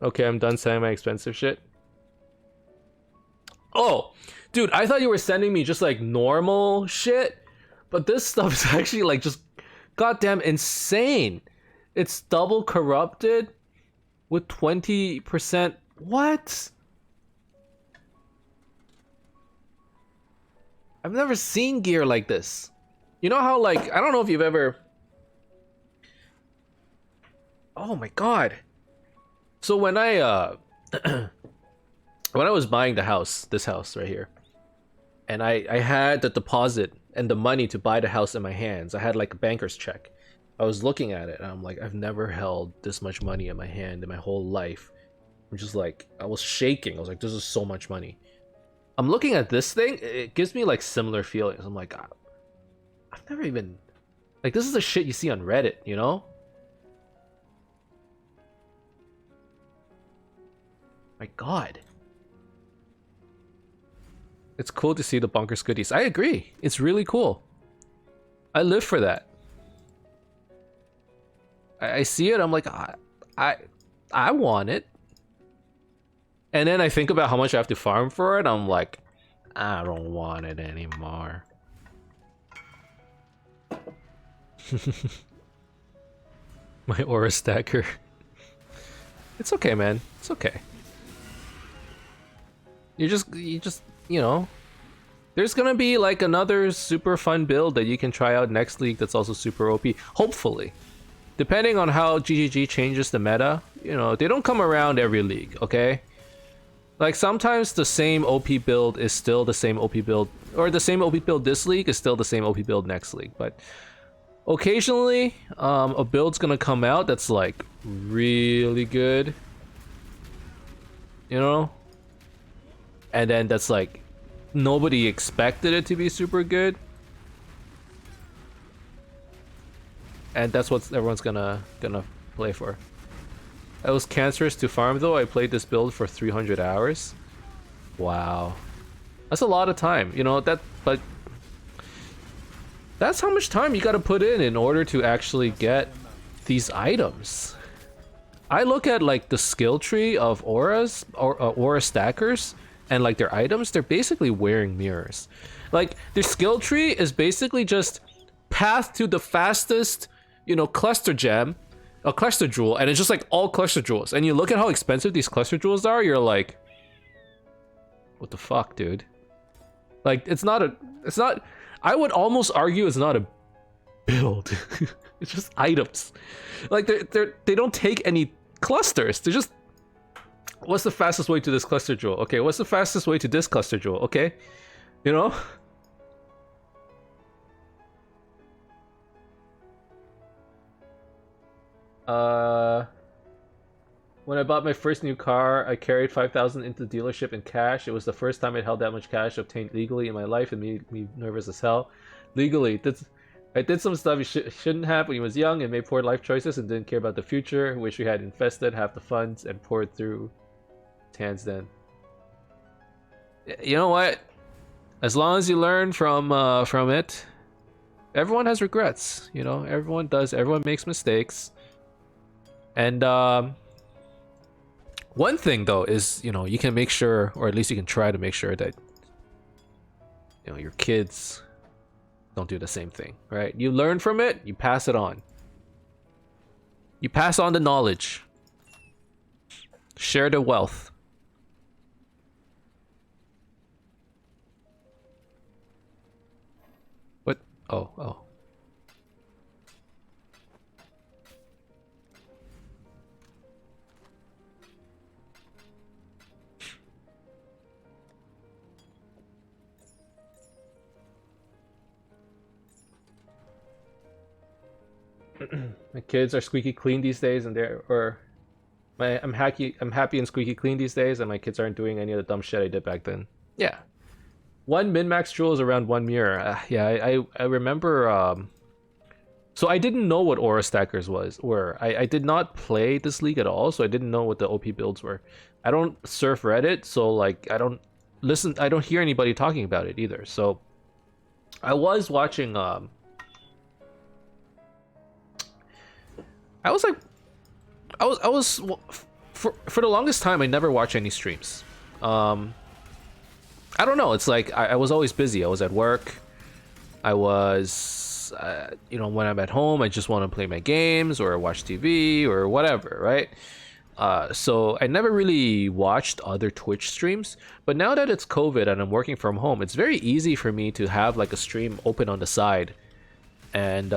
Okay, I'm done saying my expensive shit. Oh, dude, I thought you were sending me just like normal shit, but this stuff is actually like just goddamn insane. It's double corrupted with 20%. What? I've never seen gear like this. You know how like, I don't know if you've ever... Oh my god. So when I when I was buying this house right here, and I had the deposit and the money to buy the house in my hands. I had like a banker's check. I was looking at it and I'm like, I've never held this much money in my hand in my whole life. I'm just like, I was shaking. I was like, this is so much money. I'm looking at this thing, it gives me like similar feelings. I'm like, I've never even, like, this is the shit you see on Reddit, you know? My god. It's cool to see the bunkers goodies. I agree. It's really cool. I live for that. I see it, I'm like, I want it. And then I think about how much I have to farm for it, I'm like, I don't want it anymore. My aura stacker. It's okay, man. It's okay. You just, you know, there's gonna be like another super fun build that you can try out next league that's also super OP. Hopefully, depending on how GGG changes the meta, you know, they don't come around every league, okay? Like sometimes the same OP build is still the same OP build, or the same OP build this league is still the same OP build next league. But occasionally, a build's gonna come out that's like really good, you know, and then that's like nobody expected it to be super good, and that's what everyone's gonna play for. It was cancerous to farm though. I played this build for 300 hours. Wow, that's a lot of time, you know that. But that's how much time you gotta put in order to actually get these items. I look at like the skill tree of auras or aura stackers and like their items. They're basically wearing mirrors. Like their skill tree is basically just path to the fastest, you know, cluster gem. A cluster jewel, and it's just like all cluster jewels. And you look at how expensive these cluster jewels are, you're like, what the fuck, dude? Like, it's not, I would almost argue it's not a build. It's just items. Like, they don't take any clusters. They're just, what's the fastest way to this cluster jewel? Okay, what's the fastest way to this cluster jewel? Okay, you know? When I bought my first new car, I carried 5,000 into the dealership in cash. It was the first time I'd held that much cash obtained legally in my life, and made me nervous as hell. Legally, I did some stuff you shouldn't have when he was young and made poor life choices and didn't care about the future. Wish we had invested half the funds and poured through hands then. You know what? As long as you learn from it, everyone has regrets. You know, everyone does. Everyone makes mistakes. And one thing though is, you know, you can make sure, or at least you can try to make sure that, you know, your kids don't do the same thing, right? You learn from it, you pass it on. You pass on the knowledge. Share the wealth. What? Oh. My kids are squeaky clean these days, and I'm happy and squeaky clean these days, and my kids aren't doing any of the dumb shit I did back then. Yeah, one min-max jewel is around one mirror. Yeah, I remember. So I didn't know what aura stackers were. I did not play this league at all, so I didn't know what the OP builds were. I don't surf Reddit, so like I don't hear anybody talking about it either. So I was watching. I was for the longest time I never watched any streams. I don't know. It's like I was always busy. I was at work. I was, you know, when I'm at home, I just want to play my games or watch TV or whatever, right? So I never really watched other Twitch streams. But now that it's COVID and I'm working from home, it's very easy for me to have like a stream open on the side and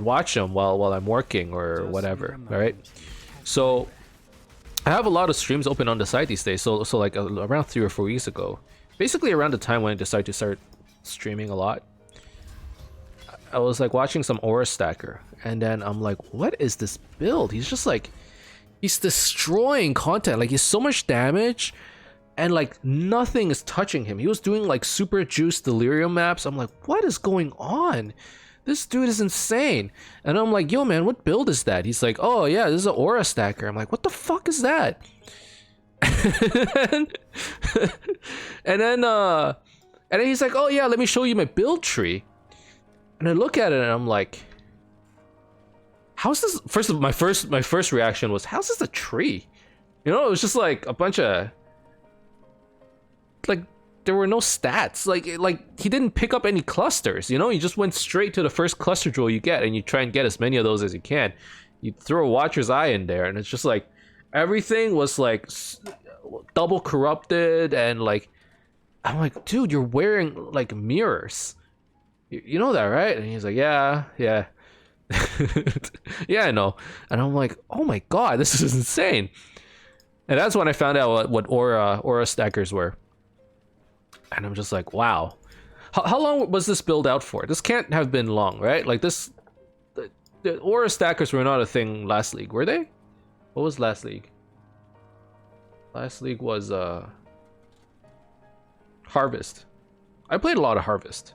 watch them while I'm working or whatever, right? So I have a lot of streams open on the side these days. So like around 3 or 4 weeks ago, basically around the time when I decided to start streaming a lot, I was like watching some aura stacker, and then I'm like, what is this build? He's just like, he's destroying content. Like, he's so much damage and like nothing is touching him. He was doing like super juice delirium maps. I'm like, what is going on? This dude is insane. And I'm like, yo man, what build is that? He's like, oh yeah, this is an aura stacker. I'm like, what the fuck is that? and then he's like, oh yeah, let me show you my build tree. And I look at it and I'm like, how's this? My first reaction was, how's this a tree? You know, it was just like a bunch of, like, there were no stats. Like he didn't pick up any clusters. You know, he just went straight to the first cluster jewel you get, and you try and get as many of those as you can. You throw a Watcher's Eye in there, and it's just like everything was like double corrupted, and like I'm like, dude, you're wearing like mirrors. You know that, right? And he's like, yeah. Yeah, I know. And I'm like, oh my god, this is insane. And that's when I found out what aura stackers were. And I'm just like, wow. How long was this build out for? This can't have been long, right? Like this, the aura stackers were not a thing last league, were they? What was last league? Last league was Harvest. I played a lot of Harvest.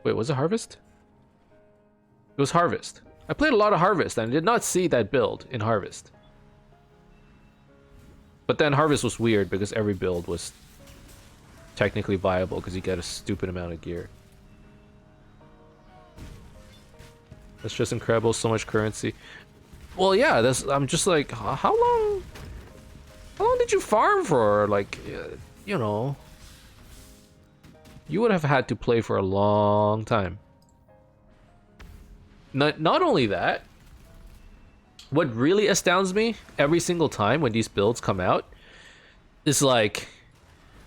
Wait, was it Harvest? It was Harvest. I played a lot of Harvest and I did not see that build in Harvest. But then Harvest was weird because every build was technically viable because you get a stupid amount of gear. That's just incredible, so much currency. Well, yeah, that's. I'm just like, how long did you farm for? Like, you know, you would have had to play for a long time. Not only that, what really astounds me every single time when these builds come out is like,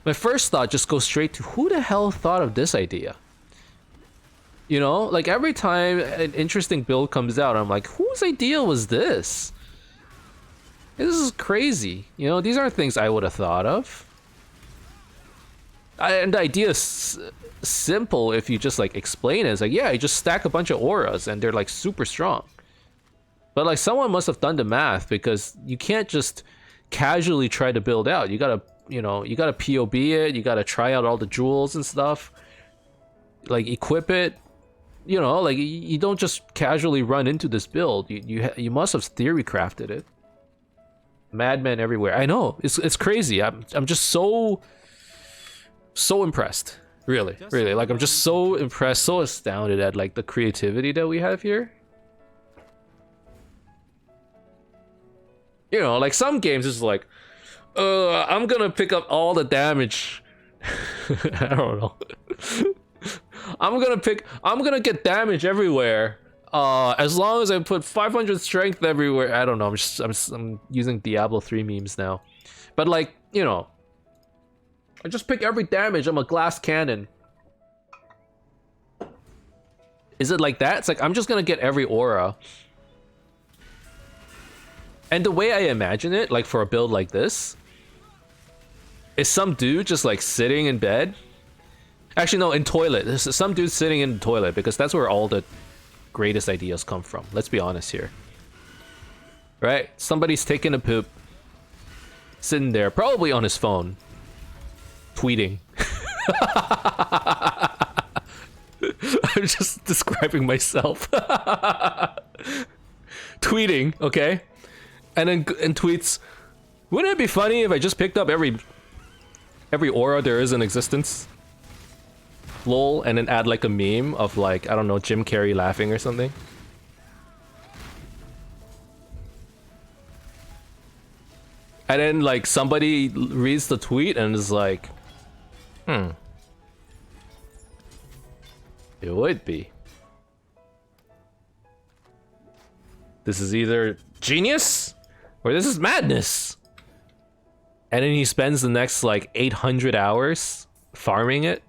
my first thought just goes straight to who the hell thought of this idea? You know, like every time an interesting build comes out, I'm like, whose idea was this? This is crazy. You know, these aren't things I would have thought of. And the idea is simple if you just like explain it. It's like, yeah, you just stack a bunch of auras and they're like super strong. But like someone must have done the math because you can't just casually try to build out. You gotta, you know, you gotta POB it. You gotta try out all the jewels and stuff. Like equip it. You know, like you don't just casually run into this build. You must have theory crafted it. Madmen everywhere. I know it's crazy. I'm just so impressed. Really. Like I'm just so impressed, so astounded at like the creativity that we have here. You know, like some games is like, I'm gonna pick up all the damage. I don't know. I'm gonna get damage everywhere. As long as I put 500 strength everywhere. I don't know. I'm using Diablo 3 memes now. But like, you know, I just pick every damage. I'm a glass cannon. Is it like that? It's like I'm just gonna get every aura. And the way I imagine it, like for a build like this, is some dude just like sitting in bed. Actually, no, in toilet. There's some dude sitting in the toilet because that's where all the greatest ideas come from. Let's be honest here. Right? Somebody's taking a poop, sitting there, probably on his phone, tweeting. I'm just describing myself. Tweeting, okay? And then tweets, wouldn't it be funny if I just picked up every aura there is in existence? Lol, and then add like a meme of like, I don't know, Jim Carrey laughing or something. And then like somebody reads the tweet and is like, it would be. This is either genius or this is madness. And then he spends the next like 800 hours farming it.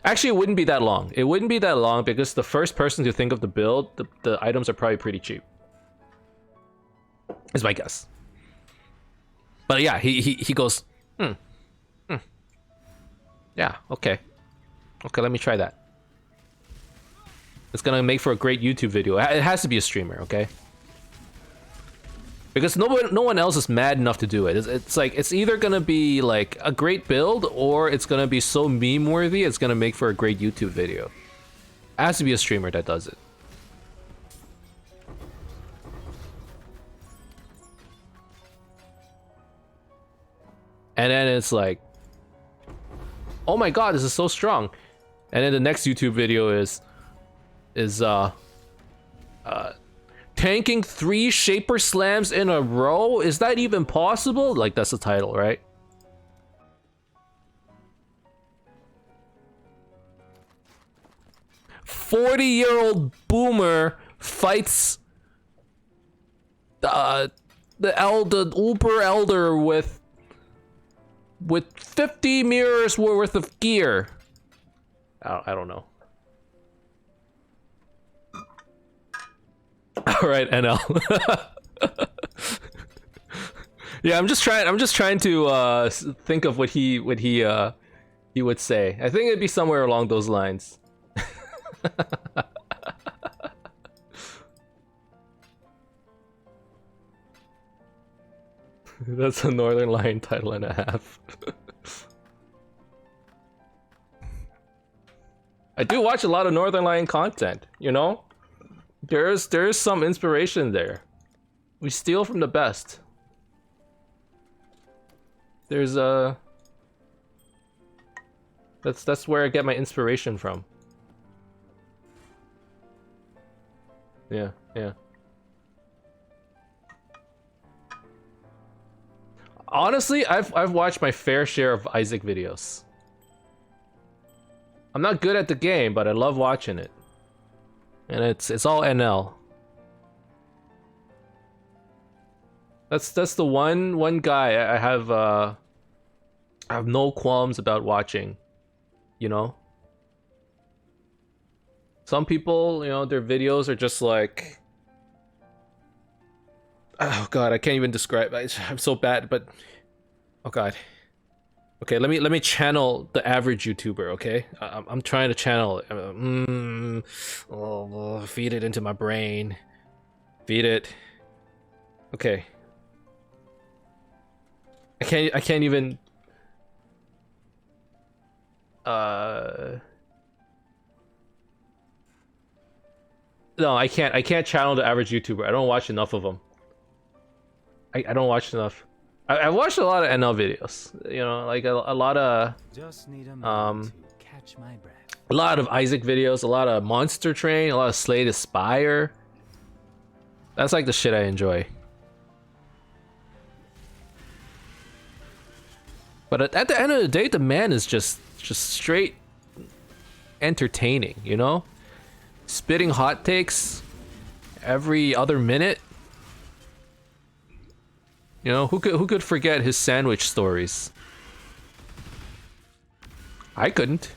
Actually, it wouldn't be that long. It wouldn't be that long because the first person to think of the build, the items are probably pretty cheap. Is my guess. But yeah, he goes, yeah, okay. Okay, let me try that. It's gonna make for a great YouTube video. It has to be a streamer, okay? Because no one else is mad enough to do it. It's like, it's either gonna be like a great build or it's gonna be so meme worthy it's gonna make for a great YouTube video. It has to be a streamer that does it. And then it's like, oh my god, this is so strong. And then the next YouTube video is tanking 3 Shaper Slams in a row? Is that even possible? Like, that's the title, right? "40-year-old boomer fights the uber elder with with 50 mirrors worth of gear. I don't know. All right, NL. Yeah, I'm just trying to think of what he would say. I think it'd be somewhere along those lines. That's a Northern Lion title and a half. I do watch a lot of Northern Lion content, you know? There's some inspiration there. We steal from the best. There's that's where I get my inspiration from. Yeah, yeah. Honestly, I've watched my fair share of Isaac videos. I'm not good at the game, but I love watching it. And it's all NL. That's the one guy I have no qualms about watching, you know? Some people, you know, their videos are just like, oh god, I can't even describe. I'm so bad, but oh god. Okay, let me channel the average YouTuber. Okay, I'm trying to channel it. Feed it into my brain. Feed it. Okay. I can't even. No, I can't channel the average YouTuber. I don't watch enough of them. I don't watch enough. I watched a lot of NL videos. You know, like a lot of Just need a moment to catch my breath. a lot of Isaac videos, a lot of Monster Train, a lot of Slay the Spire. That's like the shit I enjoy. But at the end of the day, the man is just straight entertaining, you know? Spitting hot takes every other minute. You know, who could forget his sandwich stories? I couldn't.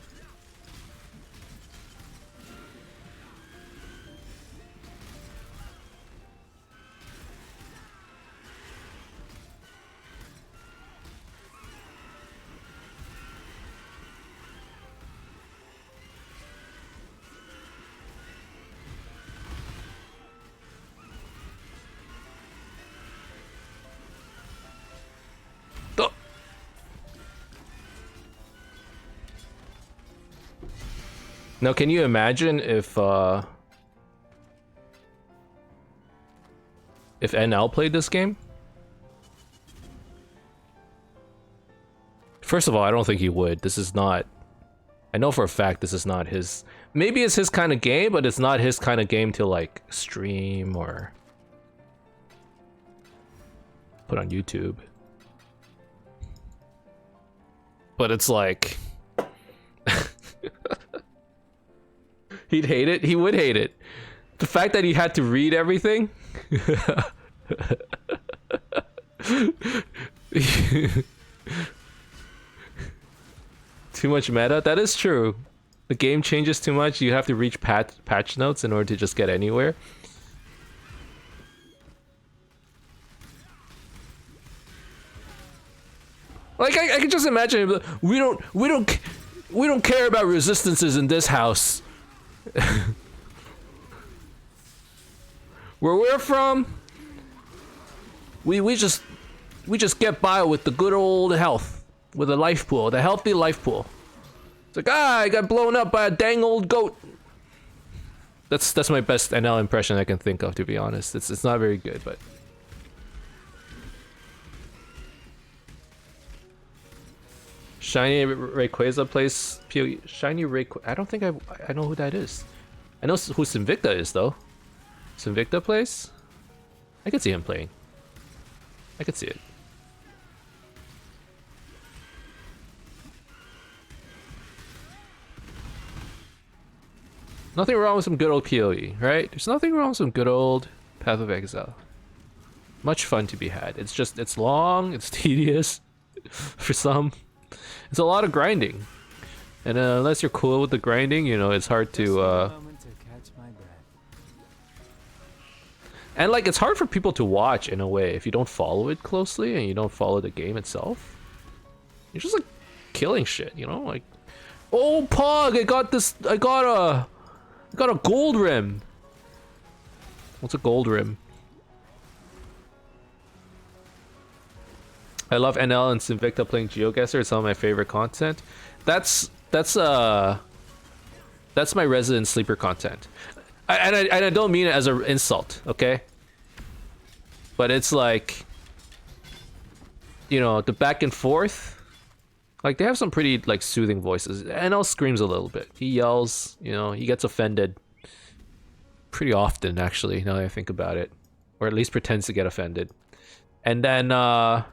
Oh. Now, can you imagine if NL played this game? First of all, I don't think he would. This is not... I know for a fact this is not his... Maybe it's his kind of game, but it's not his kind of game to, like, stream or... put on YouTube. But it's like... He'd hate it. He would hate it. The fact that he had to read everything... Too much meta? That is true. The game changes too much. You have to reach patch notes in order to just get anywhere. Like I can just imagine. We don't care about resistances in this house. Where we're from, we just get by with the good old health, with a life pool, the healthy life pool. It's like, I got blown up by a dang old goat. That's my best NL impression I can think of, to be honest. It's not very good, but. Shiny Rayquaza plays PoE. Shiny Rayquaza. I don't think I know who that is. I know who Sinvicta is though. Sinvicta plays. I could see him playing. I could see it. Nothing wrong with some good old PoE, right? There's nothing wrong with some good old Path of Exile. Much fun to be had. It's just, it's long, it's tedious. For some, it's a lot of grinding, and unless you're cool with the grinding, you know, it's hard to. Moment to catch my breath. And like, it's hard for people to watch in a way if you don't follow it closely and you don't follow the game itself. You're just like killing shit, you know, like. Oh, Pog! I got this. I got a gold rim. What's a gold rim? I love NL and Sinvicta playing GeoGuessr. It's some of my favorite content. That's my resident sleeper content. I don't mean it as an insult, okay? But it's like, you know, the back and forth. Like, they have some pretty like soothing voices. NL screams a little bit. He yells, you know, he gets offended. Pretty often, actually, now that I think about it. Or at least pretends to get offended. And then, that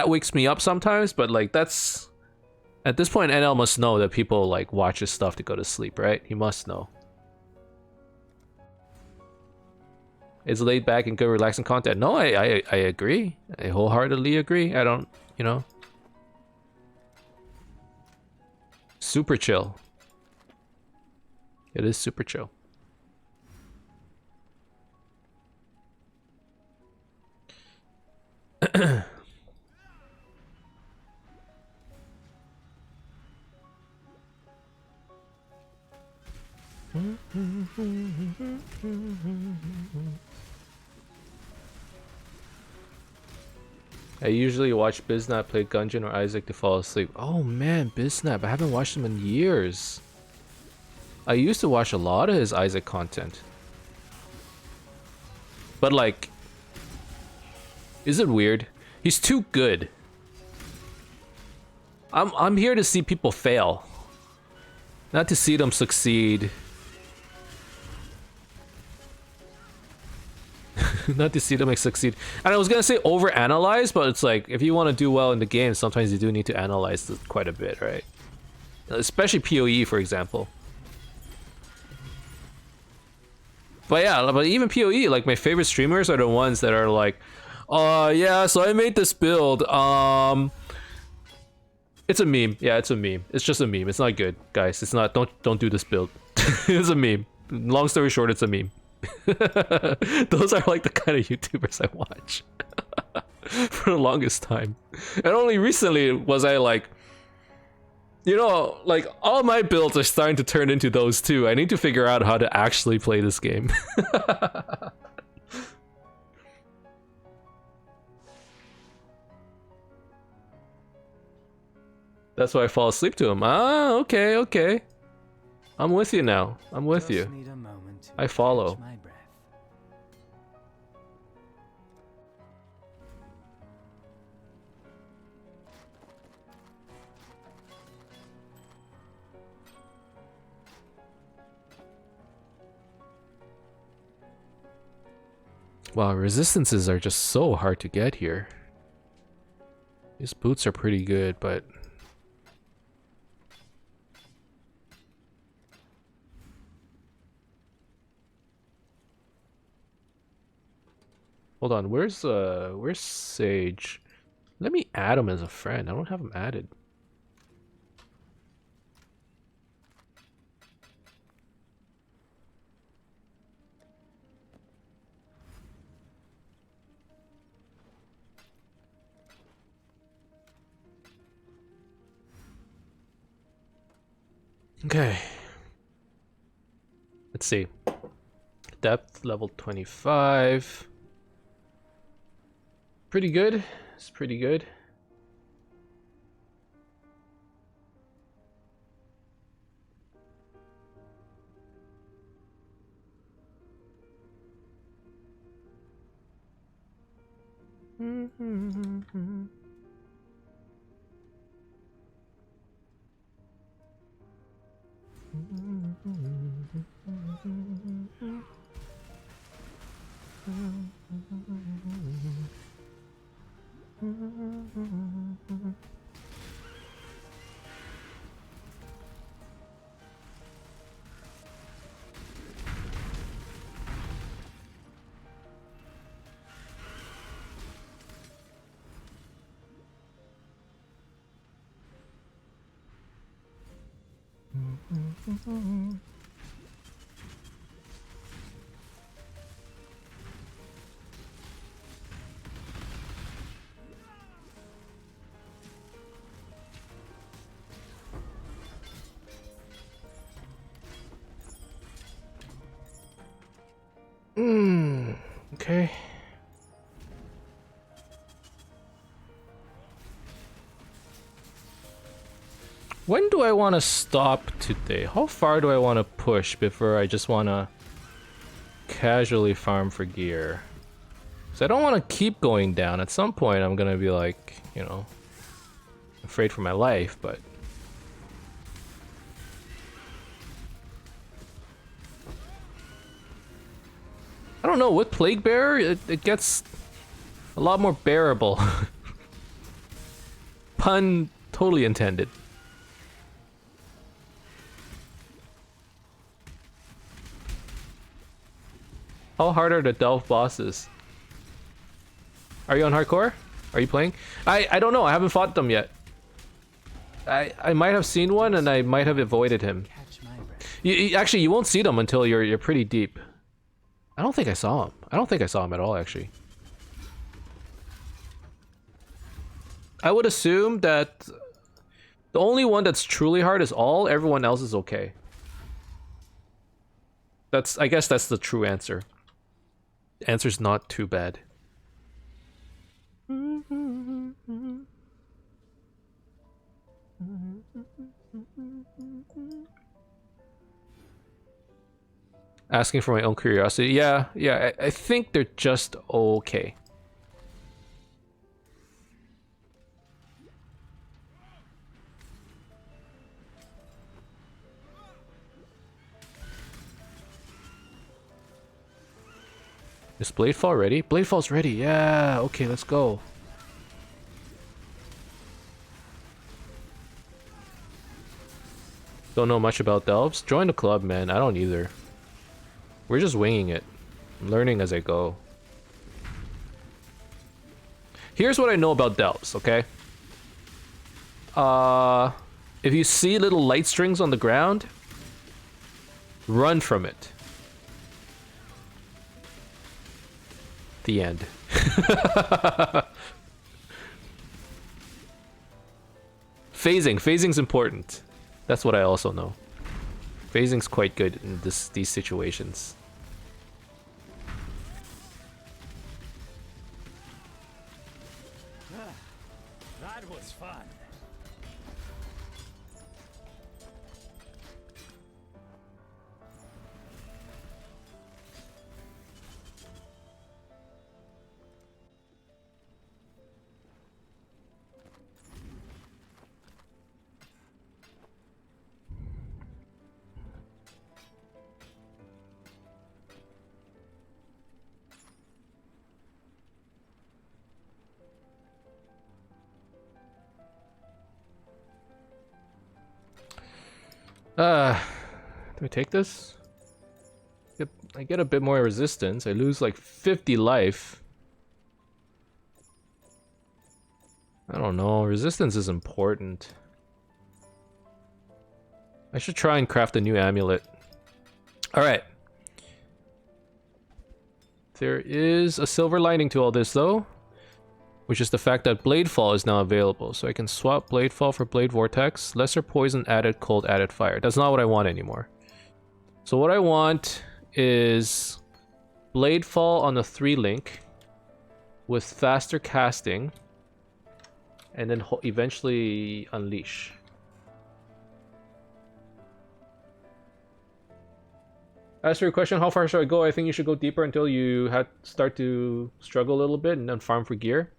wakes me up sometimes, but like, that's... At this point, NL must know that people like watch his stuff to go to sleep, right? He must know. It's laid back and good relaxing content. No, I agree. I wholeheartedly agree. I don't, you know... Super chill. It is super chill. I usually watch Biznap play Gungeon or Isaac to fall asleep. Oh man, Biznap. I haven't watched him in years. I used to watch a lot of his Isaac content. But like... Is it weird? He's too good. I'm here to see people fail. Not to see them succeed. Not to see them succeed. And I was gonna say overanalyze, but it's like, if you want to do well in the game, sometimes you do need to analyze it quite a bit, right? Especially PoE, for example. But yeah, but even PoE, like my favorite streamers are the ones that are like, yeah, so I made this build. It's a meme. Yeah, it's a meme. It's just a meme. It's not good, guys. It's not. Don't do this build. It's a meme. Long story short, it's a meme. Those are like the kind of YouTubers I watch for the longest time. And only recently was I like, you know, like all my builds are starting to turn into those too. I need to figure out how to actually play this game. That's why I fall asleep to him. Ah, okay, okay. I'm with you now. I'm with Just you. need a moment to I follow. catch my breath. Wow, resistances are just so hard to get here. These boots are pretty good, but... Hold on, where's Sage? Let me add him as a friend. I don't have him added. Okay. Let's see. Depth level 25. Pretty good. It's pretty good. Okay. When do I want to stop today? How far do I want to push before I just want to casually farm for gear? Because I don't want to keep going down. At some point, I'm going to be like, you know, afraid for my life, but... I don't know, with Plague Bearer, it gets a lot more bearable. Pun totally intended. How hard are the Delve bosses? Are you on hardcore? Are you playing? I don't know, I haven't fought them yet. I might have seen one and I might have avoided him. Catch my breath. Actually, you won't see them until you're pretty deep. I don't think I saw him. I don't think I saw him at all, actually. I would assume that the only one that's truly hard is all. Everyone else is okay. I guess that's the true answer. The answer's not too bad. Asking for my own curiosity. Yeah, I think they're just okay. Is Bladefall ready? Bladefall's ready. Yeah, okay, let's go. Don't know much about Delves. Join the club, man. I don't either. We're just winging it. I'm learning as I go. Here's what I know about Delves, okay? If you see little light strings on the ground, run from it. The end. Phasing's important. That's what I also know. Phasing's quite good in these situations. That was fun. Do we take this? I get a bit more resistance. I lose like 50 life. I don't know. Resistance is important. I should try and craft a new amulet. Alright. There is a silver lining to all this though, which is the fact that Bladefall is now available. So I can swap Bladefall for Blade Vortex. Lesser poison added, cold added fire. That's not what I want anymore. So what I want is Bladefall on the 3-link with faster casting and then eventually Unleash. As for your question, how far should I go? I think you should go deeper until you start to struggle a little bit and then farm for gear.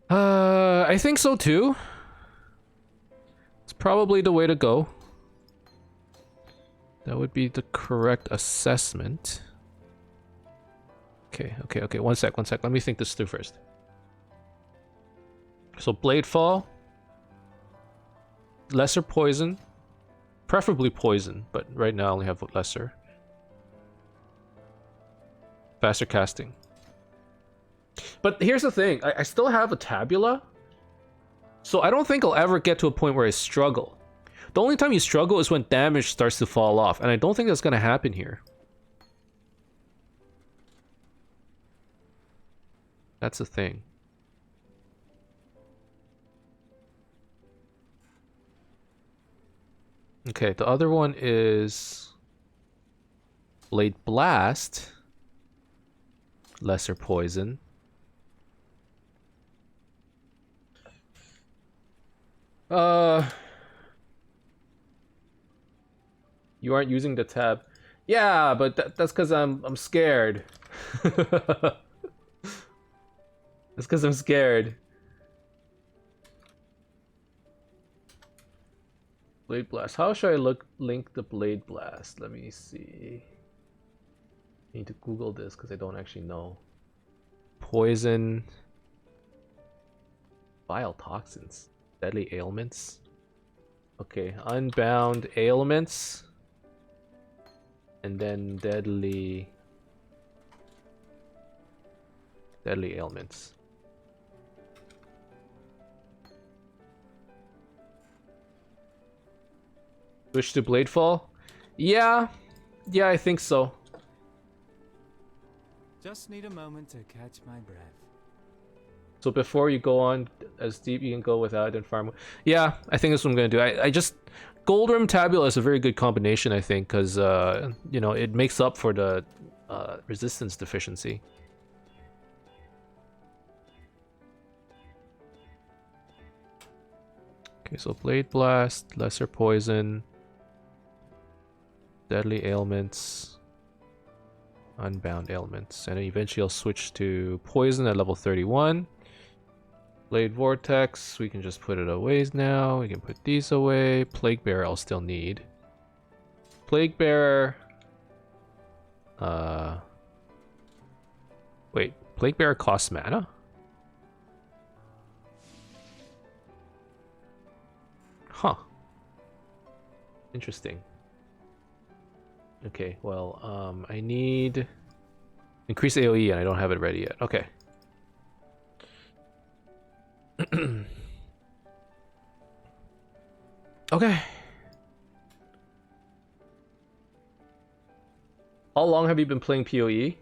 I think so too. It's probably the way to go. That would be the correct assessment. Okay. One sec. Let me think this through first. So Bladefall, lesser poison, preferably poison, but right now I only have lesser. Faster casting. But here's the thing, I still have a tabula, so I don't think I'll ever get to a point where I struggle. The only time you struggle is when damage starts to fall off, and I don't think that's gonna happen here. That's the thing. Okay, the other one is Blade Blast. Lesser poison. You aren't using the tab. Yeah, but that's because I'm scared. That's because I'm scared. Blade Blast. How should I link the Blade Blast? Let me see. I need to Google this because I don't actually know. Poison. Vile toxins. Deadly ailments. Okay, unbound ailments. And then deadly ailments. Switch to Bladefall? Yeah, I think so. Just need a moment to catch my breath. So before you go on as deep, you can go without and farm. Yeah, I think that's what I'm gonna do. I just Gold Rim Tabula is a very good combination, I think, because you know, it makes up for the resistance deficiency. Okay, so Blade Blast, Lesser Poison, Deadly Ailments, Unbound Ailments, and then eventually I'll switch to Poison at level 31. Blade Vortex, we can just put it away now. We can put these away. Plague Bearer I'll still need. Plague Bearer... Wait, Plague Bearer costs mana? Huh. Interesting. Okay, well, I need... Increase AoE and I don't have it ready yet. Okay. Okay. How long have you been playing PoE?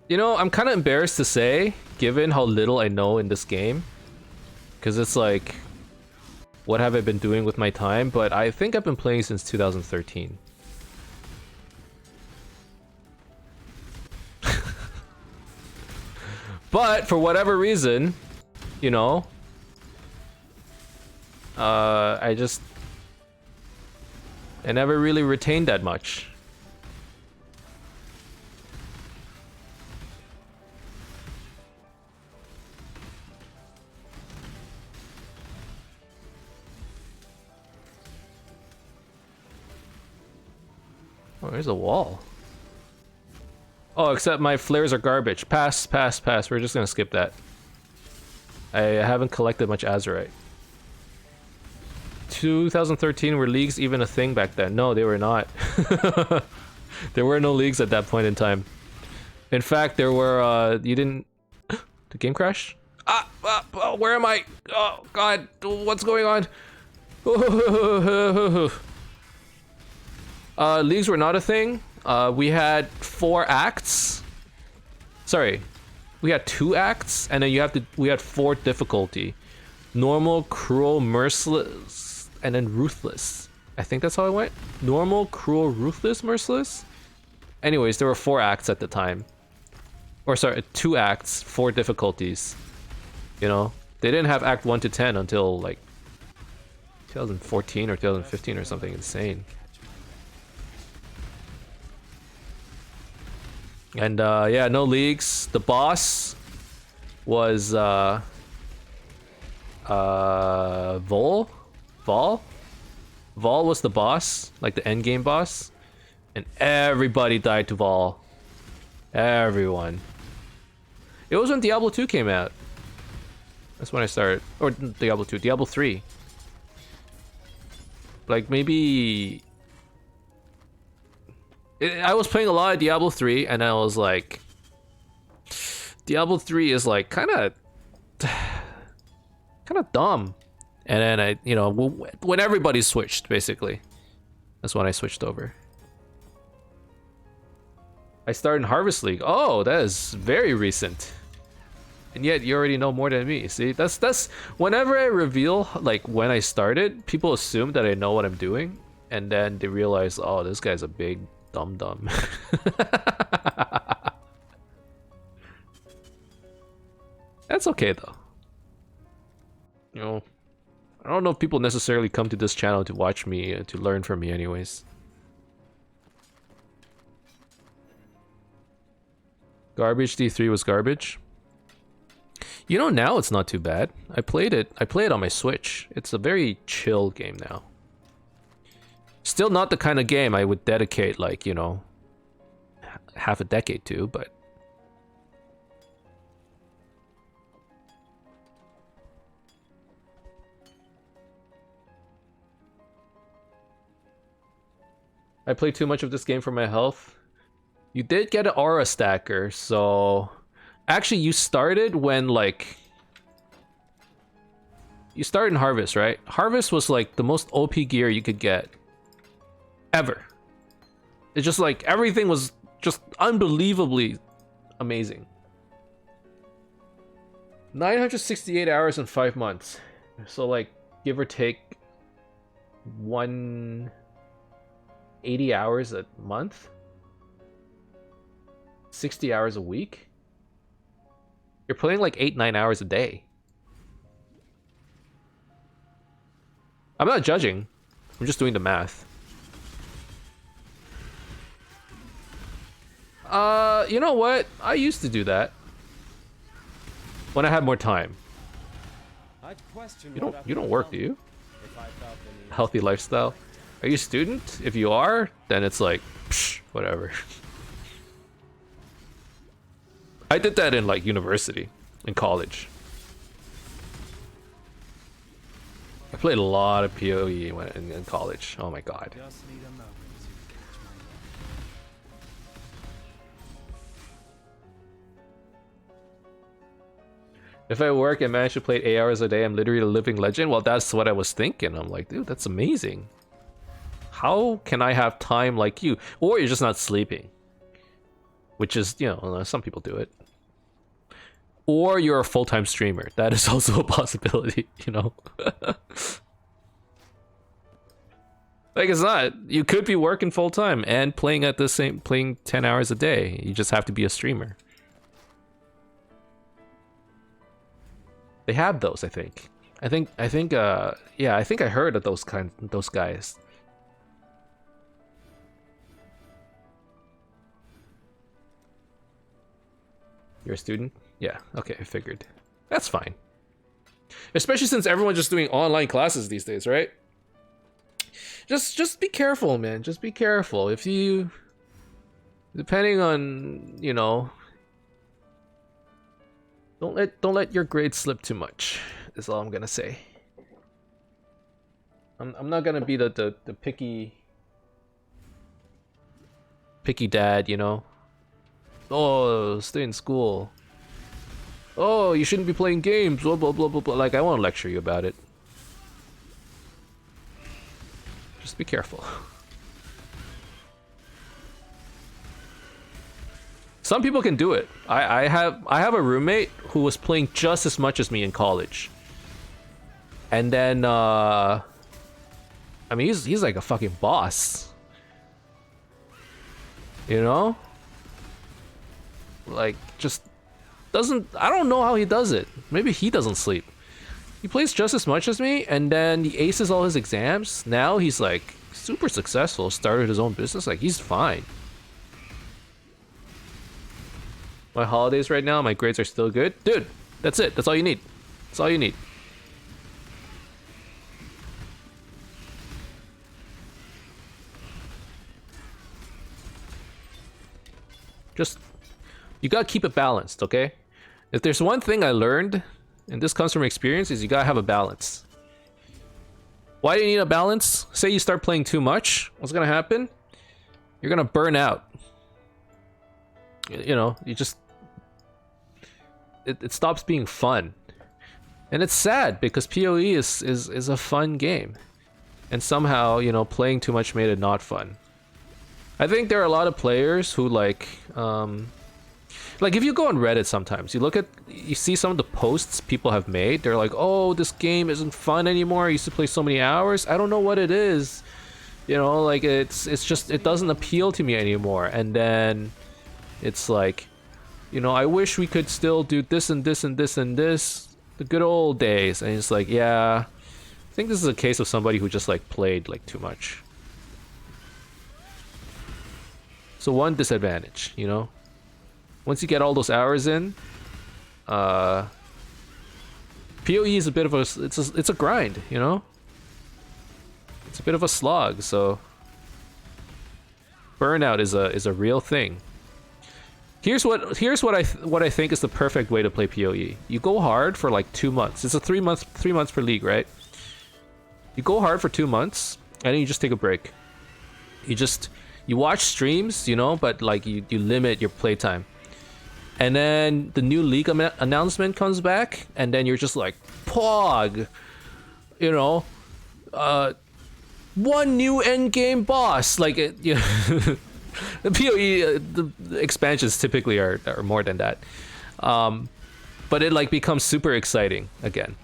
You know, I'm kind of embarrassed to say, given how little I know in this game. Because it's like, what have I been doing with my time? But I think I've been playing since 2013. But for whatever reason, you know, I never really retained that much. Oh, there's a wall. Oh, except my flares are garbage. Pass, pass, pass. We're just gonna skip that. I haven't collected much Azurite. 2013, were leagues even a thing back then? No, they were not. There were no leagues at that point in time. In fact, there were, you didn't... The game crash? Oh, where am I? Oh, God, what's going on? Leagues were not a thing. We had 4 acts. Sorry, we had 2 acts, and then we had 4 difficulty: normal, cruel, merciless, and then ruthless. I think that's how it went. Normal, cruel, ruthless, merciless. Anyways, there were 4 acts at the time, or sorry, 2 acts, 4 difficulties. You know, they didn't have Act 1 to 10 until like 2014 or 2015 or something insane. And yeah, no leagues. The boss was Vol? Vol was the boss, like the end game boss, and everybody died to Vol. Everyone. It was when Diablo 2 came out. That's when I started, or Diablo 2, Diablo 3. Like maybe. I was playing a lot of Diablo 3, and I was like, Diablo 3 is like kind of dumb. And then I, you know, when everybody switched, basically, that's when I switched over. I started in Harvest League. Oh, that is very recent. And yet you already know more than me. See, that's whenever I reveal like when I started, people assume that I know what I'm doing, and then they realize, oh, this guy's a big dum-dum. That's okay though. You know, I don't know if people necessarily come to this channel to watch me, to learn from me anyways. Garbage D3 was garbage. You know, now it's not too bad. I play it on my Switch. It's a very chill game now. Still not the kind of game I would dedicate, like, you know, half a decade to, but I play too much of this game for my health. You did get an aura stacker, so actually you started when like you started in Harvest, right? Harvest was like the most OP gear you could get ever. It's just like everything was just unbelievably amazing. 968 hours in 5 months. So like give or take 180 hours a month. 60 hours a week. You're playing like 8-9 hours a day. I'm not judging. I'm just doing the math. You know what? I used to do that when I had more time. I'd question You don't work, do you? if I felt the need. Healthy lifestyle. Are you a student? If you are, then it's like, psh, whatever. I did that in like university, in college. I played a lot of PoE when in college. Oh my god. Just need a moment to catch my breath. If I work and manage to play 8 hours a day, I'm literally a living legend. Well, that's what I was thinking. I'm like, dude, that's amazing. How can I have time like you? Or you're just not sleeping. Which is, you know, some people do it. Or you're a full-time streamer. That is also a possibility, you know? Like, it's not. You could be working full-time and playing 10 hours a day. You just have to be a streamer. They have those, I think. I think I heard of those guys. You're a student? Yeah, okay, I figured. That's fine. Especially since everyone's just doing online classes these days, right? Just be careful, man. Just be careful. If you... Depending on, you know... Don't let your grades slip too much, is all I'm gonna say. I'm not gonna be the picky dad, you know? Oh, stay in school. Oh, you shouldn't be playing games, blah blah blah blah blah. Like, I won't lecture you about it. Just be careful. Some people can do it. I have a roommate who was playing just as much as me in college. And then I mean, he's like a fucking boss. You know? Like, just doesn't... I don't know how he does it. Maybe he doesn't sleep. He plays just as much as me, and then he aces all his exams. Now he's like super successful, started his own business. Like, he's fine. My holidays right now, my grades are still good. Dude, that's it. That's all you need. That's all you need. Just... You gotta keep it balanced, okay? If there's one thing I learned, and this comes from experience, is you gotta have a balance. Why do you need a balance? Say you start playing too much, what's gonna happen? You're gonna burn out. You know, you just... it stops being fun. And it's sad because PoE is a fun game. And somehow, you know, playing too much made it not fun. I think there are a lot of players who like if you go on Reddit sometimes, you see some of the posts people have made, they're like, oh, this game isn't fun anymore, I used to play so many hours, I don't know what it is. You know, like it's just, it doesn't appeal to me anymore. And then it's like, you know, I wish we could still do this and this and this and this, the good old days. And it's like, yeah, I think this is a case of somebody who just like played like too much. So one disadvantage, you know, once you get all those hours in, PoE is a bit of a, it's a grind, you know. It's a bit of a slog, so burnout is a real thing. Here's what I think is the perfect way to play PoE. You go hard for like 2 months. It's a 3 months per league, right? You go hard for 2 months, and then you just take a break. You watch streams, you know, but like you limit your playtime. And then the new league announcement comes back, and then you're just like, pog, you know, one new endgame boss, like it, you know. The PoE the expansions typically are more than that, but it like becomes super exciting again,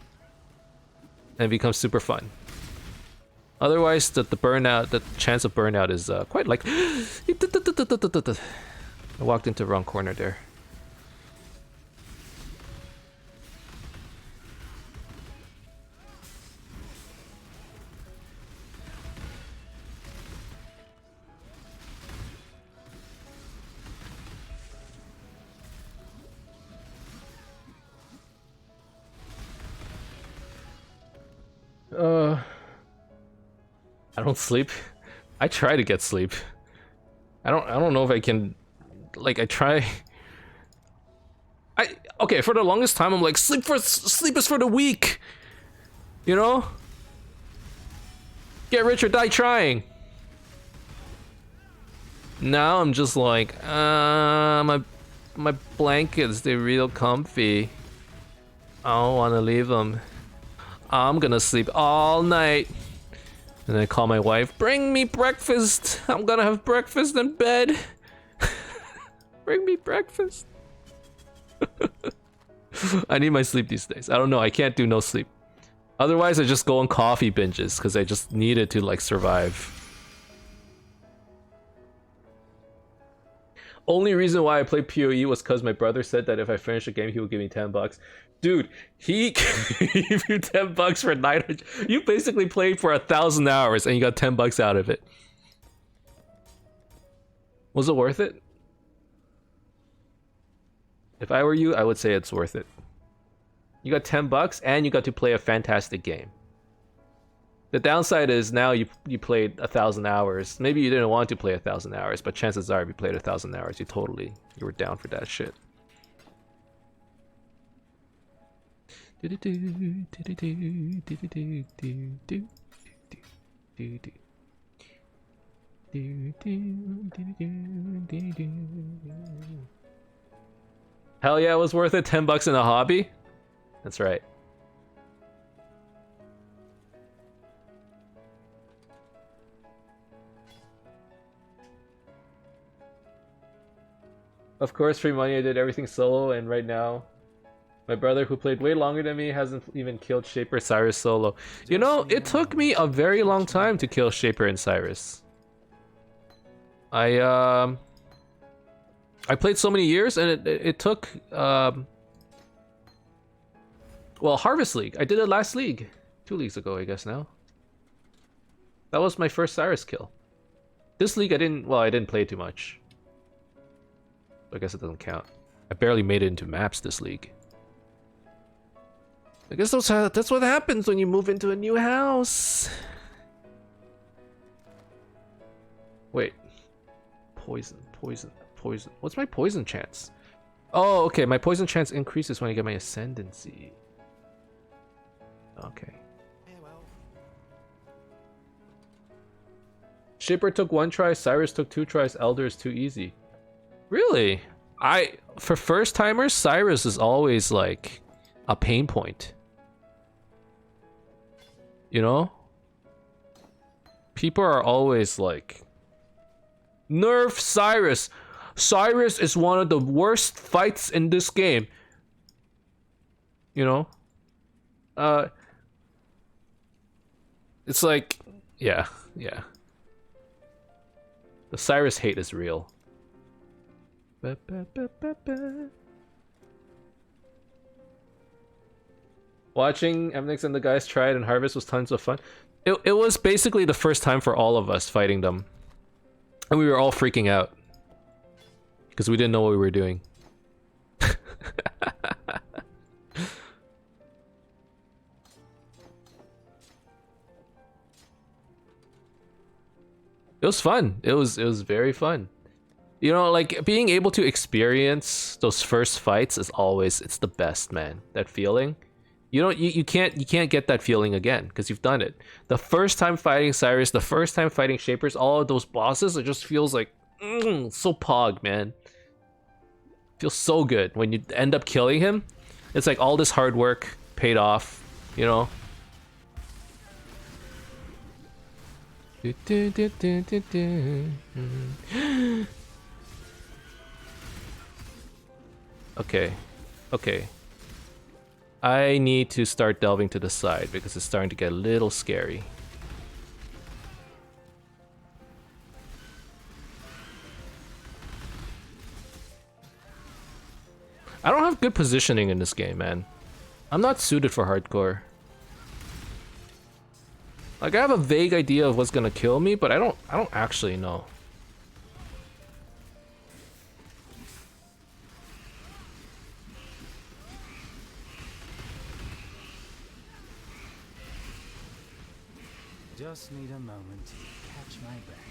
and it becomes super fun. Otherwise, the chance of burnout is quite like. I walked into the wrong corner there. I don't sleep. I try to get sleep. I don't know if I can, like, I try. Okay, for the longest time I'm like, sleep is for the weak. You know? Get rich or die trying. Now I'm just like, my blankets, they're real comfy. I don't want to leave them. I'm gonna sleep all night. And I call my wife, bring me breakfast. I'm gonna have breakfast in bed. Bring me breakfast. I need my sleep these days. I don't know, I can't do no sleep. Otherwise I just go on coffee binges because I just need it to like survive. Only reason why I played PoE was because my brother said that if I finish a game he would give me $10. Dude, he gave you $10 for 900. You basically played for 1,000 hours and you got $10 out of it. Was it worth it? If I were you, I would say it's worth it. You got $10 and you got to play a fantastic game. The downside is now you played 1,000 hours. Maybe you didn't want to play 1,000 hours, but chances are if you played 1,000 hours, you were down for that shit. Hell yeah, it was worth it. $10 in a hobby. That's right. Of course, free money, I did everything solo, and right now, my brother, who played way longer than me, hasn't even killed Shaper Cyrus solo. You know, it took me a very long time to kill Shaper and Cyrus. I played so many years, and it took, well, Harvest League. I did it last league. 2 leagues ago, I guess now. That was my first Cyrus kill. This league, I didn't play too much. I guess it doesn't count. I barely made it into maps this league. I guess that's what happens when you move into a new house. Wait. Poison. What's my poison chance? Oh, okay. My poison chance increases when I get my ascendancy. Okay. Shaper took 1 try, Cyrus took 2 tries, Elder is too easy. Really? For first timers, Cyrus is always like a pain point. You know? People are always like, nerf Cyrus. Cyrus is one of the worst fights in this game. You know? It's like, yeah. The Cyrus hate is real. Watching Emnix and the guys try it and Harvest was tons of fun. It was basically the first time for all of us fighting them. And we were all freaking out. Because we didn't know what we were doing. It was fun. It was very fun. You know, like being able to experience those first fights is always, it's the best, man. That feeling. You can't get that feeling again because you've done it. The first time fighting Cyrus, the first time fighting Shapers, all of those bosses, it just feels like so pog, man. Feels so good when you end up killing him. It's like all this hard work paid off, you know. Okay. I need to start delving to the side because it's starting to get a little scary. I don't have good positioning in this game, man. I'm not suited for hardcore. Like I have a vague idea of what's gonna kill me, but I don't actually know. Just need a moment to catch my breath.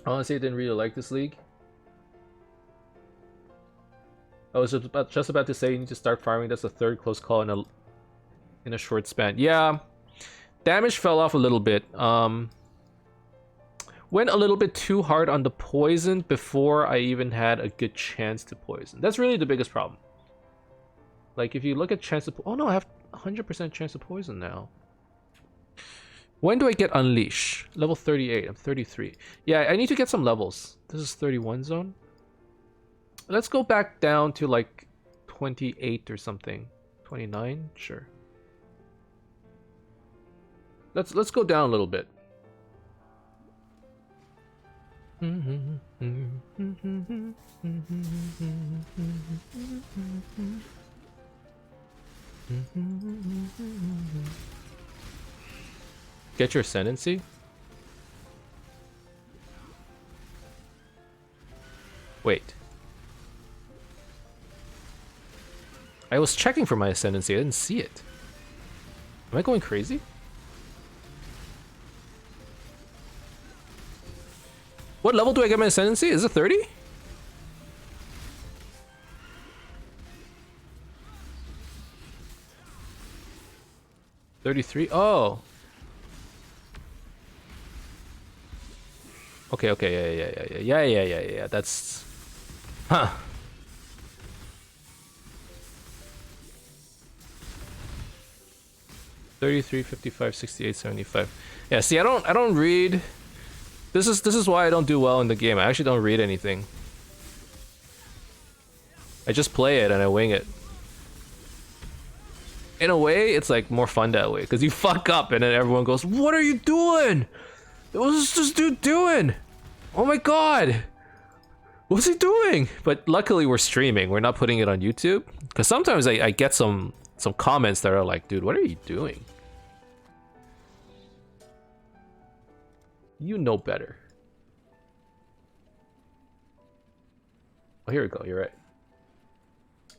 Honestly, I didn't really like this league. I was just about to say you need to start farming. That's the third close call in a short span. Yeah, damage fell off a little bit. Went a little bit too hard on the poison before I even had a good chance to poison. That's really the biggest problem. Like if you look at chance to oh no, I have 100% chance to poison now. When do I get Unleash? Level 38. I'm 33. Yeah, I need to get some levels. This is 31 zone. Let's go back down to like 28 or something. 29? Sure. Let's go down a little bit. Get your ascendancy? Wait. I was checking for my ascendancy, I didn't see it. Am I going crazy? What level do I get my ascendancy? Is it 30? $33? Oh. Okay, yeah. That's... Huh. $33, $55, $68, $75. Yeah, see, I don't read... This is why I don't do well in the game. I actually don't read anything. I just play it and I wing it. In a way, it's like more fun that way, because you fuck up and then everyone goes, "What are you doing? What's this dude doing? Oh my god! What's he doing?" But luckily we're streaming. We're not putting it on YouTube. Because sometimes I get some comments that are like, "Dude, what are you doing? You know better." Oh, here we go. You're right.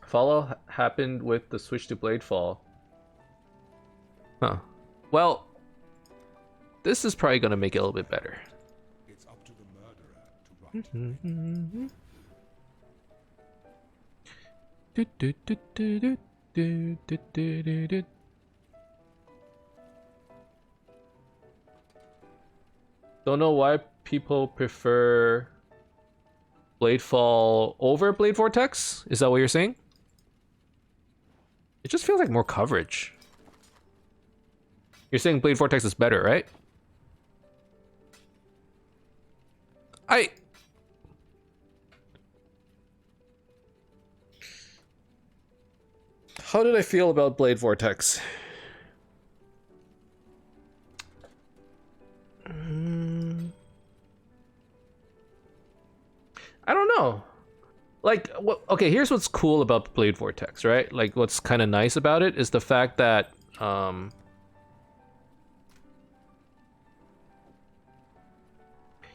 Follow happened with the switch to blade fall. Huh. Well, this is probably gonna make it a little bit better. It's up to the murderer to write. Don't know why people prefer Bladefall over Blade Vortex? Is that what you're saying? It just feels like more coverage. You're saying Blade Vortex is better, right? How did I feel about Blade Vortex? I don't know. Like, okay, here's what's cool about Blade Vortex, right? Like, what's kind of nice about it is the fact that,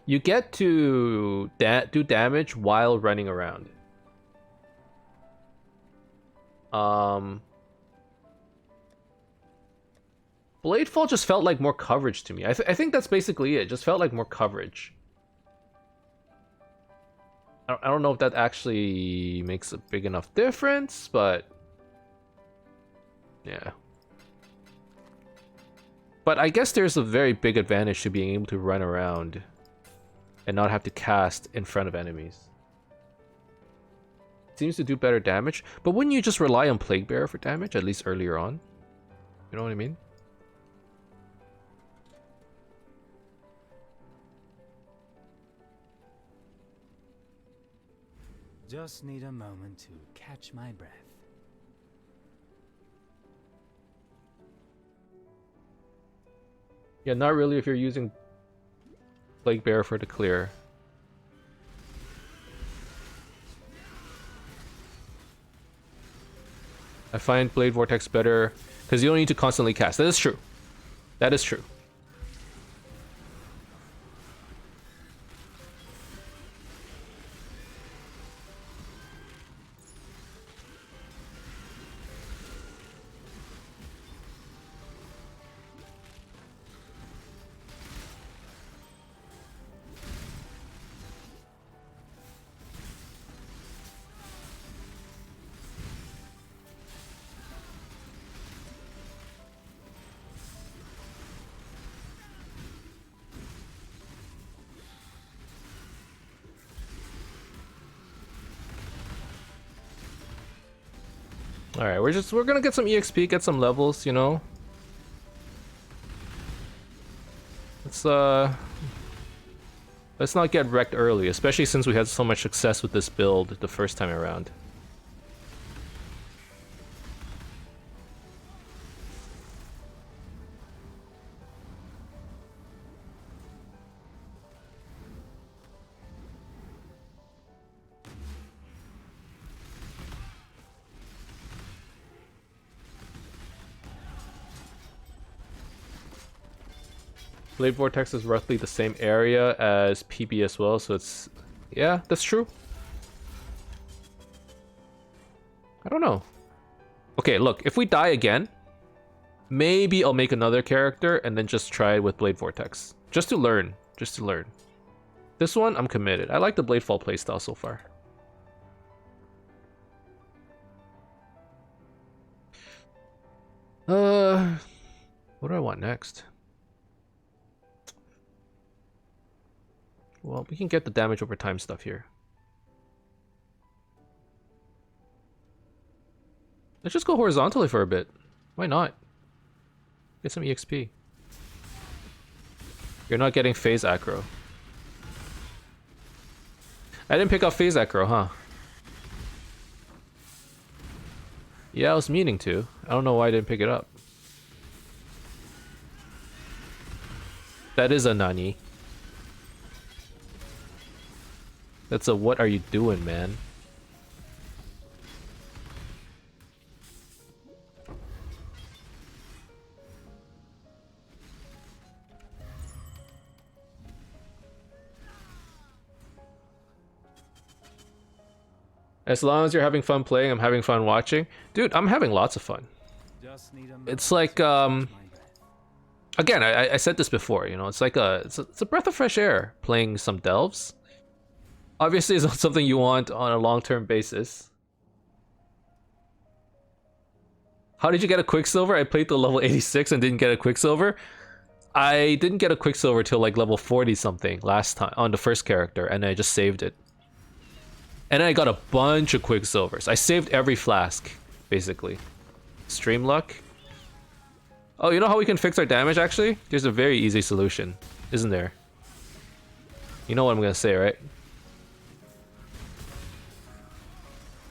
you get to do damage while running around. Bladefall just felt like more coverage to me. I think that's basically it. Just felt like more coverage. I don't know if that actually makes a big enough difference, but yeah. But I guess there's a very big advantage to being able to run around and not have to cast in front of enemies. Seems to do better damage, but wouldn't you just rely on Plague Bearer for damage, at least earlier on? You know what I mean? Just need a moment to catch my breath. Yeah, not really if you're using Plague Bearer for the clear. I find Blade Vortex better because you don't need to constantly cast. That is true. That is true. All right, we're gonna get some EXP, get some levels, you know. Let's not get wrecked early, especially since we had so much success with this build the first time around. Blade Vortex is roughly the same area as PB as well, so it's... Yeah, that's true. I don't know. Okay, look, if we die again, maybe I'll make another character and then just try it with Blade Vortex. Just to learn. Just to learn. This one, I'm committed. I like the Bladefall playstyle so far. What do I want next? Well, we can get the damage over time stuff here. Let's just go horizontally for a bit. Why not? Get some EXP. You're not getting phase aggro. I didn't pick up phase aggro, huh? Yeah, I was meaning to. I don't know why I didn't pick it up. That is a nani. That's a what are you doing, man? As long as you're having fun playing, I'm having fun watching. Dude, I'm having lots of fun. Just need a It's moment like, to catch my breath. again, I said this before, you know, it's like it's a breath of fresh air playing some delves. Obviously, it's not something you want on a long-term basis. How did you get a Quicksilver? I played to level 86 and didn't get a Quicksilver. I didn't get a Quicksilver till like level 40 something last time on the first character, and I just saved it. And I got a bunch of Quicksilvers. I saved every flask, basically. Stream luck. Oh, you know how we can fix our damage, actually? There's a very easy solution, isn't there? You know what I'm gonna say, right?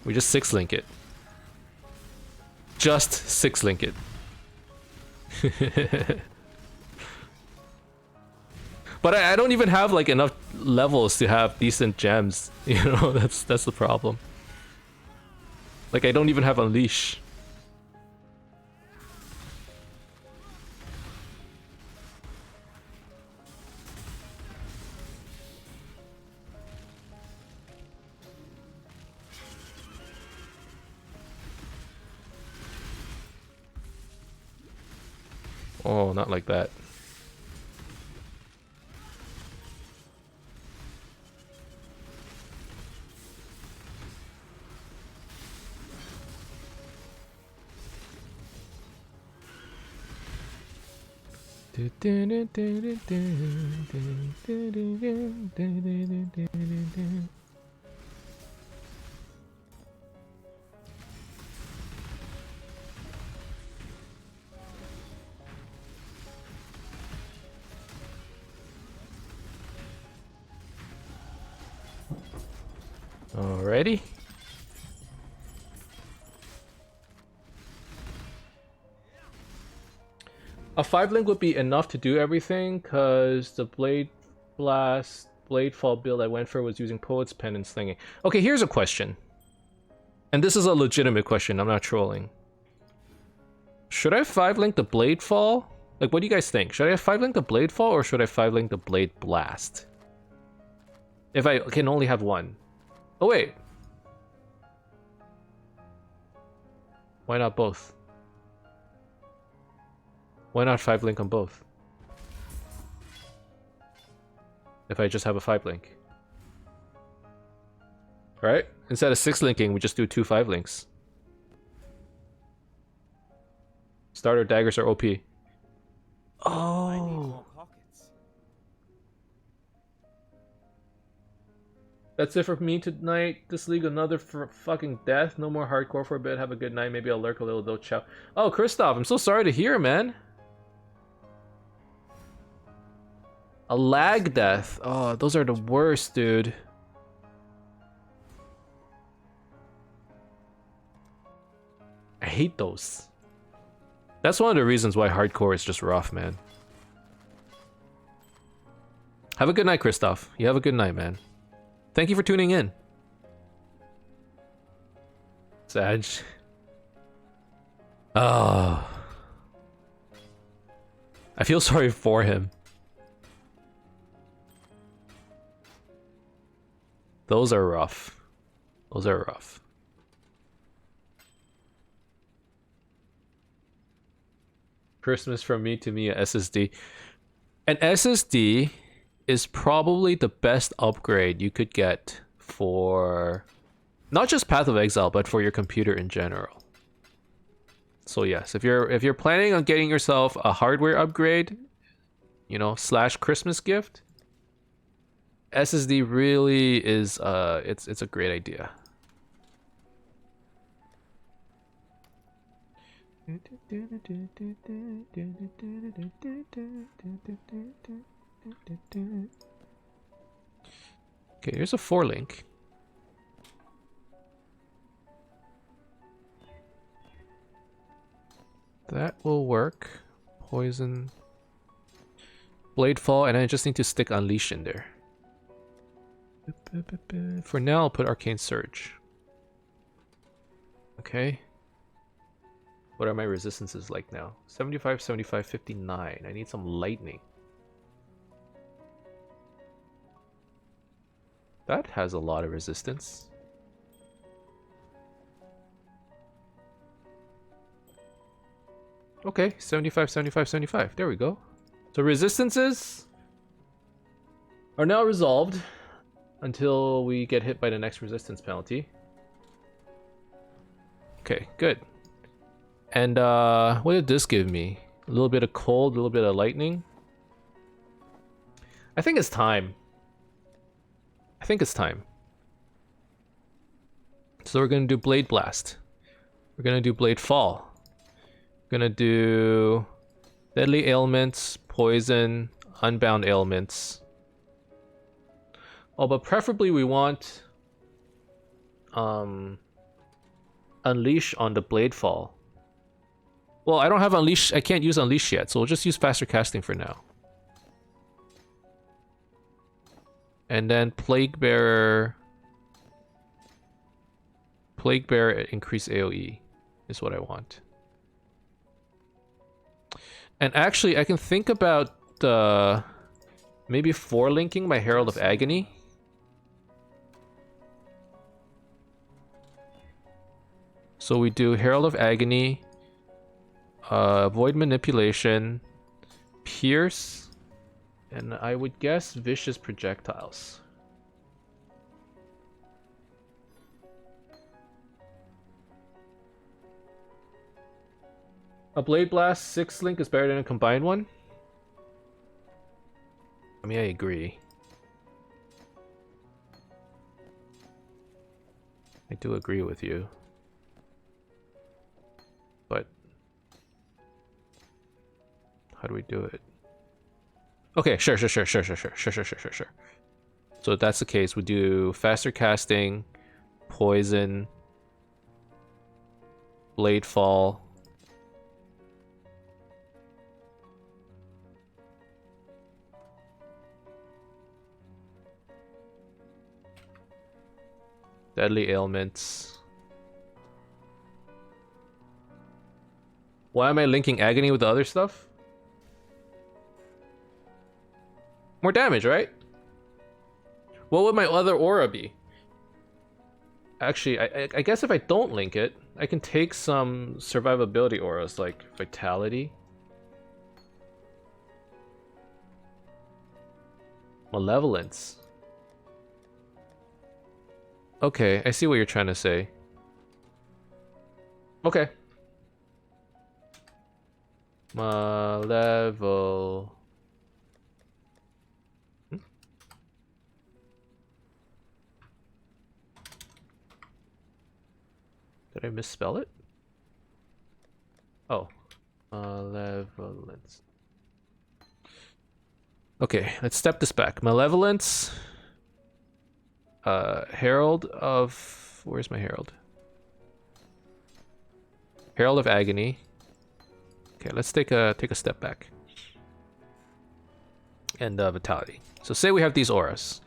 We just 6-link it. Just 6-link it. But I don't even have like enough levels to have decent gems. You know, that's the problem. Like I don't even have Unleash. Oh, not like that. Alrighty. A 5-link would be enough to do everything, because the Blade Blast, Blade Fall build I went for was using Poet's Pen and Slinging. Okay, here's a question. And this is a legitimate question, I'm not trolling. Should I 5-link the Blade Fall? Like, what do you guys think? Should I 5-link the Blade Fall, or should I 5-link the Blade Blast? If I can only have one. Oh, wait. Why not both? Why not 5-link on both? If I just have a 5-link. Right? Instead of 6-linking, we just do 2 5-links. Starter daggers are OP. I need Oh. more pockets. That's it for me tonight. This league another for fucking death. No more hardcore for a bit. Have a good night. Maybe I'll lurk a little though. Ciao. Oh, Christoph, I'm so sorry to hear, man. A lag death. Oh, those are the worst, dude. I hate those. That's one of the reasons why hardcore is just rough, man. Have a good night, Christoph. You have a good night, man. Thank you for tuning in. Sag. Oh. I feel sorry for him. Those are rough. Those are rough. Christmas from me to me, a SSD. An SSD is probably the best upgrade you could get for not just Path of Exile, but for your computer in general. So yes, if you're planning on getting yourself a hardware upgrade, you know, / Christmas gift, SSD really is it's a great idea. Okay, here's a 4-link. That will work. Poison. Bladefall, and I just need to stick Unleash in there. For now, I'll put Arcane Surge. Okay. What are my resistances like now? 75, 75, 59. I need some lightning. That has a lot of resistance. Okay, 75, 75, 75. There we go. So resistances are now resolved until we get hit by the next resistance penalty. Okay, good. And what did this give me? A little bit of cold, a little bit of lightning. I think it's time. I think it's time. So we're gonna do Blade Blast. We're gonna do Blade Fall. We're gonna do Deadly Ailments, Poison, Unbound Ailments. Oh, but preferably we want Unleash on the Blade Fall. Well, I don't have Unleash. I can't use Unleash yet, so we'll just use Faster Casting for now. And then Plague Bearer increase AoE is what I want. And actually, I can think about maybe 4-linking my Herald of Agony. So we do Herald of Agony, Void Manipulation, Pierce, and I would guess Vicious Projectiles. A Blade Blast 6-link is better than a combined one? I mean, I agree. I do agree with you. But how do we do it? Okay, sure. So if that's the case, we do Faster Casting, Poison, Blade Fall. Deadly Ailments. Why am I linking Agony with the other stuff? More damage, right? What would my other aura be? Actually, I guess if I don't link it, I can take some survivability auras like Vitality, Malevolence. Okay, I see what you're trying to say. Okay. Malevolence. Did I misspell it? Oh. Malevolence. Okay, let's step this back. Malevolence. Herald of... Where's my Herald? Herald of Agony. Okay, let's take a step back. And Vitality. So say we have these auras.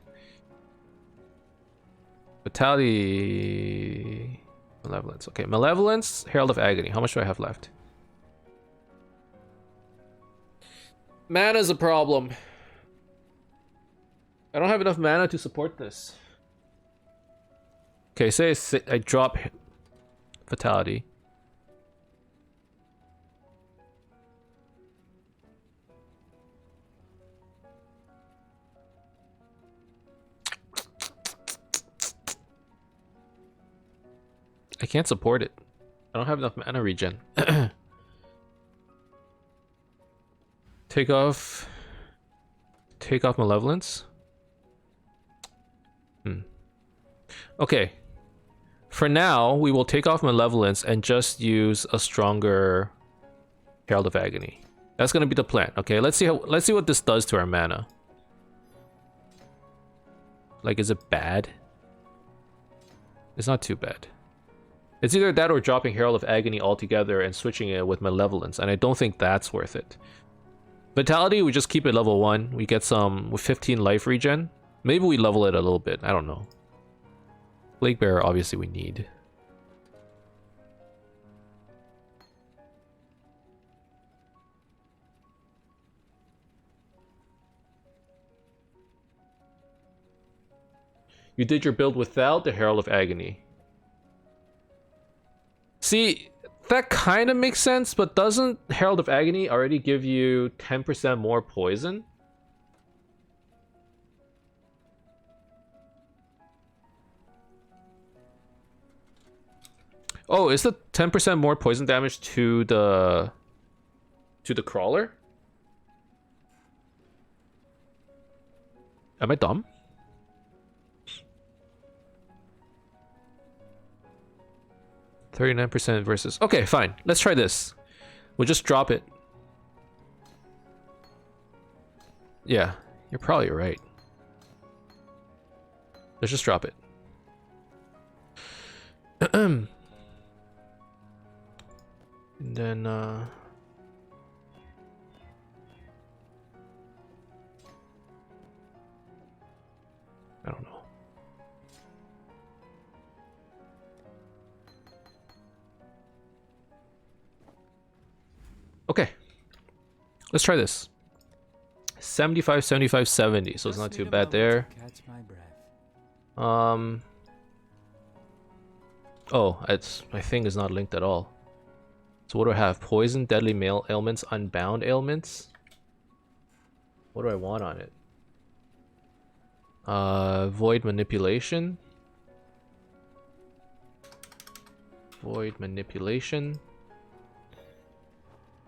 Vitality... Malevolence. Okay, Malevolence, Herald of Agony. How much do I have left? Mana's a problem. I don't have enough mana to support this. Okay, say I drop Vitality. I can't support it. I don't have enough mana regen. Take off Malevolence. Okay. For now, we will take off Malevolence and just use a stronger Herald of Agony. That's gonna be the plan. Okay, let's see what this does to our mana. Like, is it bad? It's not too bad. It's either that or dropping Herald of Agony altogether and switching it with Malevolence, and I don't think that's worth it. Vitality, we just keep it level 1. We get some with 15 life regen. Maybe we level it a little bit. I don't know. Plague Bearer, obviously, we need. You did your build without the Herald of Agony. See, That kind of makes sense, but doesn't Herald of Agony already give you 10% more poison? Oh, is the 10% more poison damage to the crawler? Am I dumb? %39% versus... Okay, fine. Let's try this. We'll just drop it. Yeah, you're probably right. Let's just drop it. And then, I don't know. Okay. Let's try this. 75, 75, 70. So it's not too bad there. Catch my breath. Oh, my thing is not linked at all. So what do I have? Poison, deadly male ailments, unbound ailments. What do I want on it? Void manipulation. Void manipulation.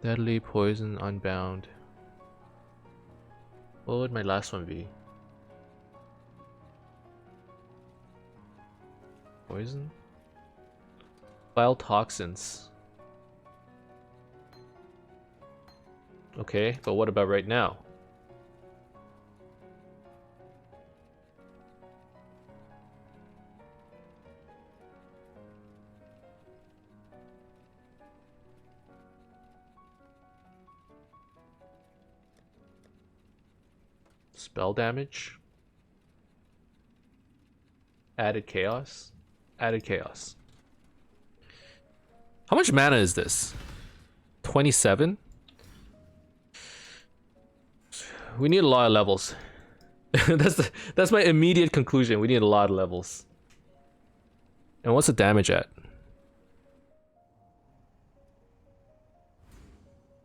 Deadly, poison, unbound. What would my last one be? Poison? Vile toxins. Okay, but what about right now? Spell damage. Added chaos. Added chaos. How much mana is this? 27? We need a lot of levels. that's my immediate conclusion. We need a lot of levels. And what's the damage at?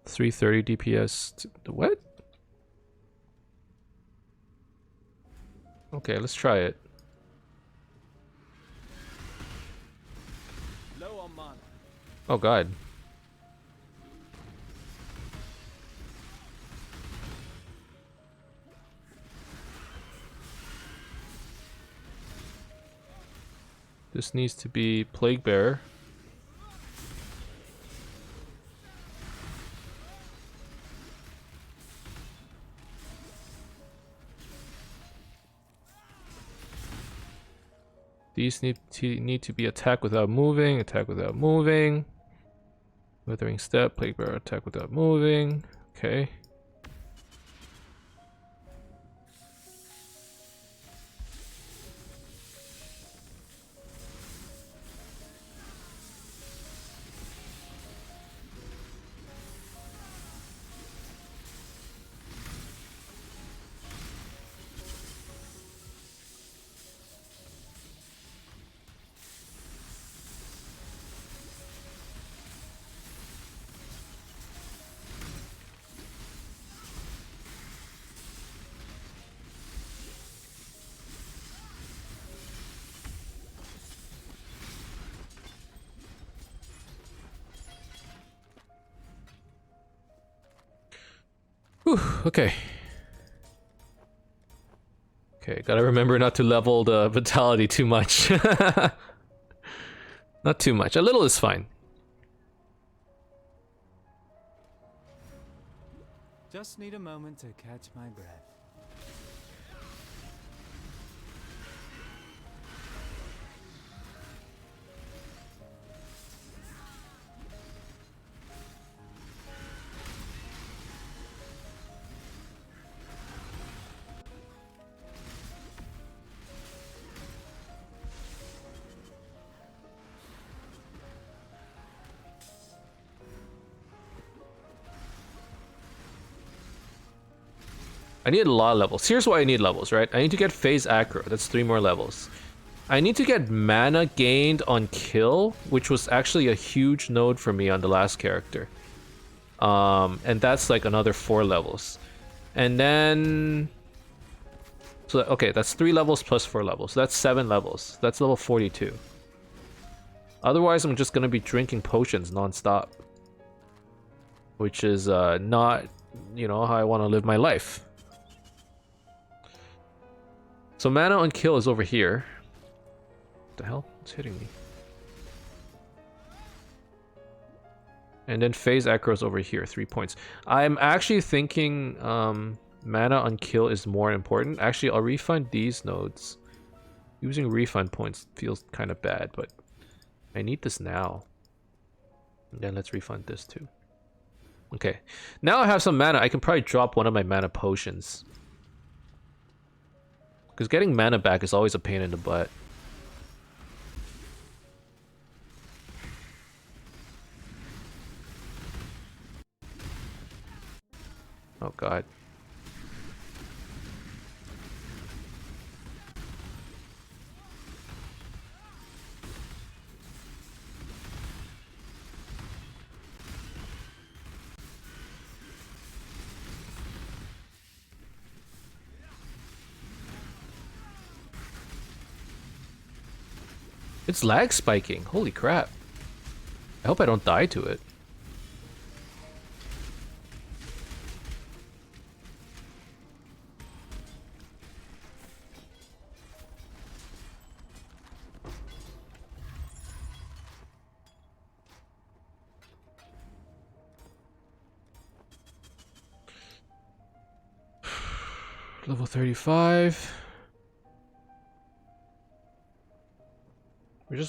330 DPS. What? Okay, let's try it. Low on mana. Oh god. This needs to be Plague Bearer. These need to be attack without moving, attack without moving. Withering Step, Plague Bearer, attack without moving. Okay. Whew, okay. Okay, gotta remember not to level the vitality too much. Not too much. A little is fine. Just need a moment to catch my breath. I need a lot of levels. Here's why I need levels, right? I need to get phase aggro. That's 3 more levels. I need to get mana gained on kill, which was actually a huge node for me on the last character. And that's like another 4 levels. And then... So, okay, that's 3 levels plus 4 levels. So that's 7 levels. That's level 42. Otherwise, I'm just gonna be drinking potions non-stop. Which is not, you know, how I want to live my life. So mana on kill is over here. What the hell? What's hitting me? And then phase aggro is over here, 3 points. I'm actually thinking mana on kill is more important. Actually, I'll refund these nodes. Using refund points feels kind of bad, but I need this now. And then let's refund this too. Okay, now I have some mana. I can probably drop one of my mana potions. Because getting mana back is always a pain in the butt. Oh god. It's lag spiking. Holy crap. I hope I don't die to it. Level 35.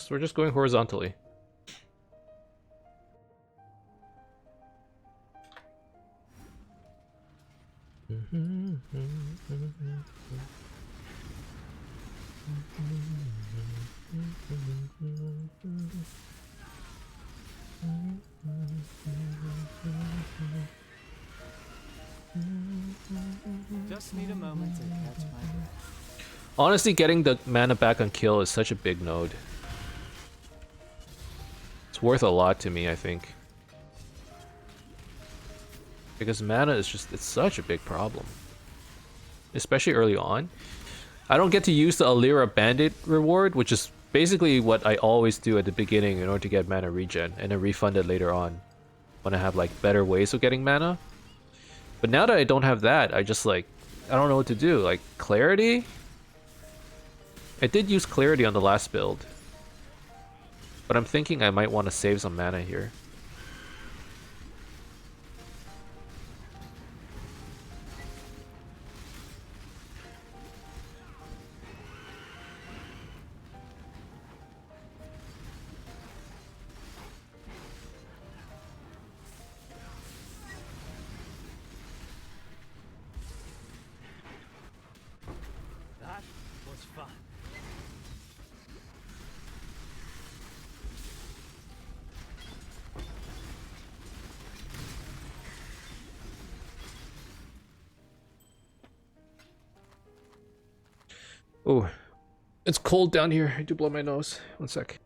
We're just going horizontally. Just need a moment to catch my breath. Honestly, getting the mana back on kill is such a big node. It's worth a lot to me, I think. Because mana is just, it's such a big problem. Especially early on. I don't get to use the Alira Bandit reward, which is basically what I always do at the beginning in order to get mana regen, and then refund it later on when I have like better ways of getting mana. But now that I don't have that, I just like, I don't know what to do. Like, Clarity? I did use Clarity on the last build. But I'm thinking I might want to save some mana here. That was fun. Oh, it's cold down here. I need to blow my nose. One sec.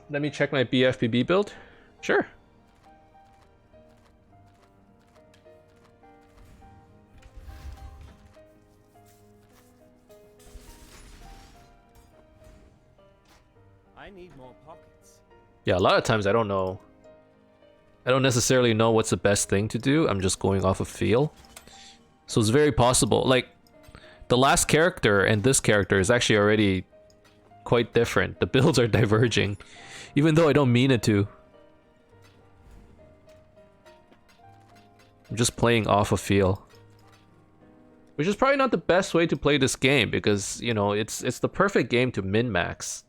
Let me check my BFPB build. Sure. I need more pockets. Yeah, a lot of times I don't know. I don't necessarily know what's the best thing to do. I'm just going off of feel. So it's very possible. Like, the last character and this character is actually already quite different. The builds are diverging, even though I don't mean it to. I'm just playing off of feel. Which is probably not the best way to play this game because, you know, it's the perfect game to min-max.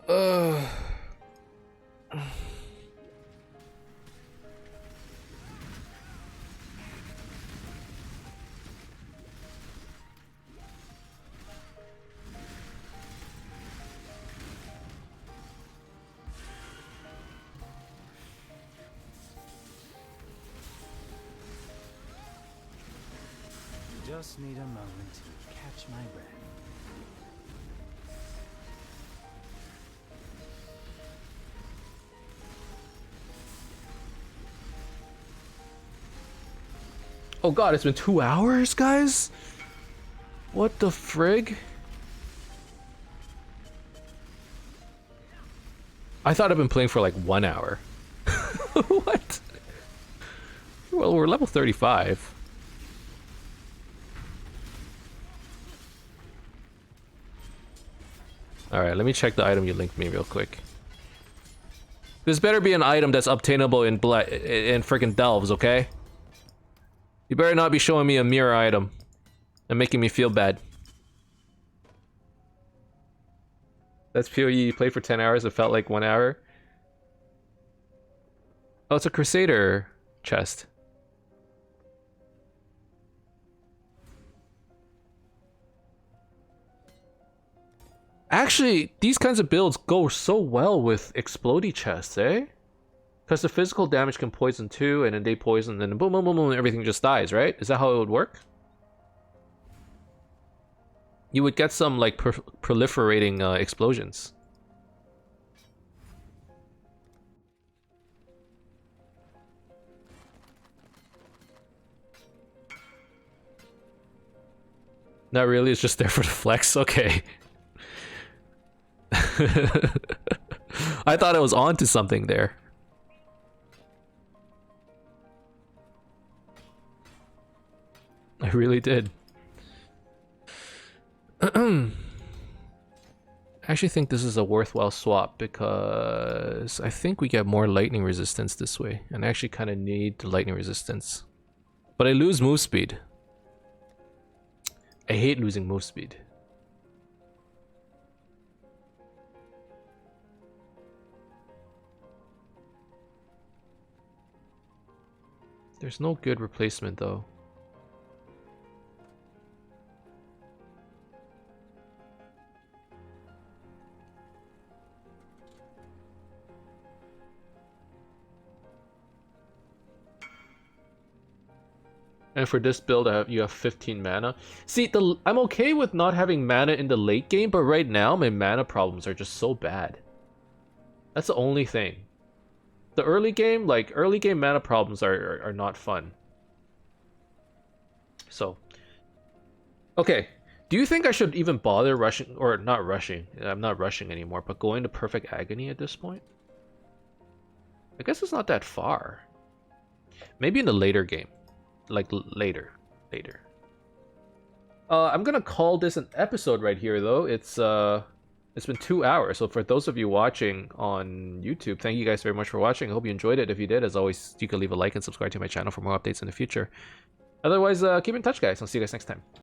Uh. Just need a moment to catch my breath. Oh god, it's been 2 hours, guys? What the frig? I thought I'd been playing for like 1 hour. What? Well, we're level 35. Alright, let me check the item you linked me real quick. This better be an item that's obtainable in freaking delves, okay? You better not be showing me a mirror item and making me feel bad. That's PoE, you played for 10 hours, it felt like 1 hour. Oh, it's a Crusader chest. Actually, these kinds of builds go so well with explodey chests, eh? Because the physical damage can poison too, and then they poison, and then boom, boom, boom, boom, everything just dies, right? Is that how it would work? You would get some, like, proliferating explosions. Not really, it's just there for the flex, okay. I thought I was onto something there. I really did. I actually think this is a worthwhile swap because I think we get more lightning resistance this way, and I actually kind of need the lightning resistance. But I lose move speed. I hate losing move speed. There's no good replacement though. And for this build, you have 15 mana. See, I'm okay with not having mana in the late game, but right now my mana problems are just so bad. That's the only thing. The early game, like early game mana problems are not fun. So, okay. Do you think I should even bother rushing, or not rushing? I'm not rushing anymore, but going to Perfect Agony at this point? I guess it's not that far. Maybe in the later game. Like later. I'm gonna call this an episode right here though. It's been 2 hours, so for those of you watching on YouTube, thank you guys very much for watching. I hope you enjoyed it. If you did, as always, you can leave a like and subscribe to my channel for more updates in the future. Otherwise, keep in touch, guys. I'll see you guys next time.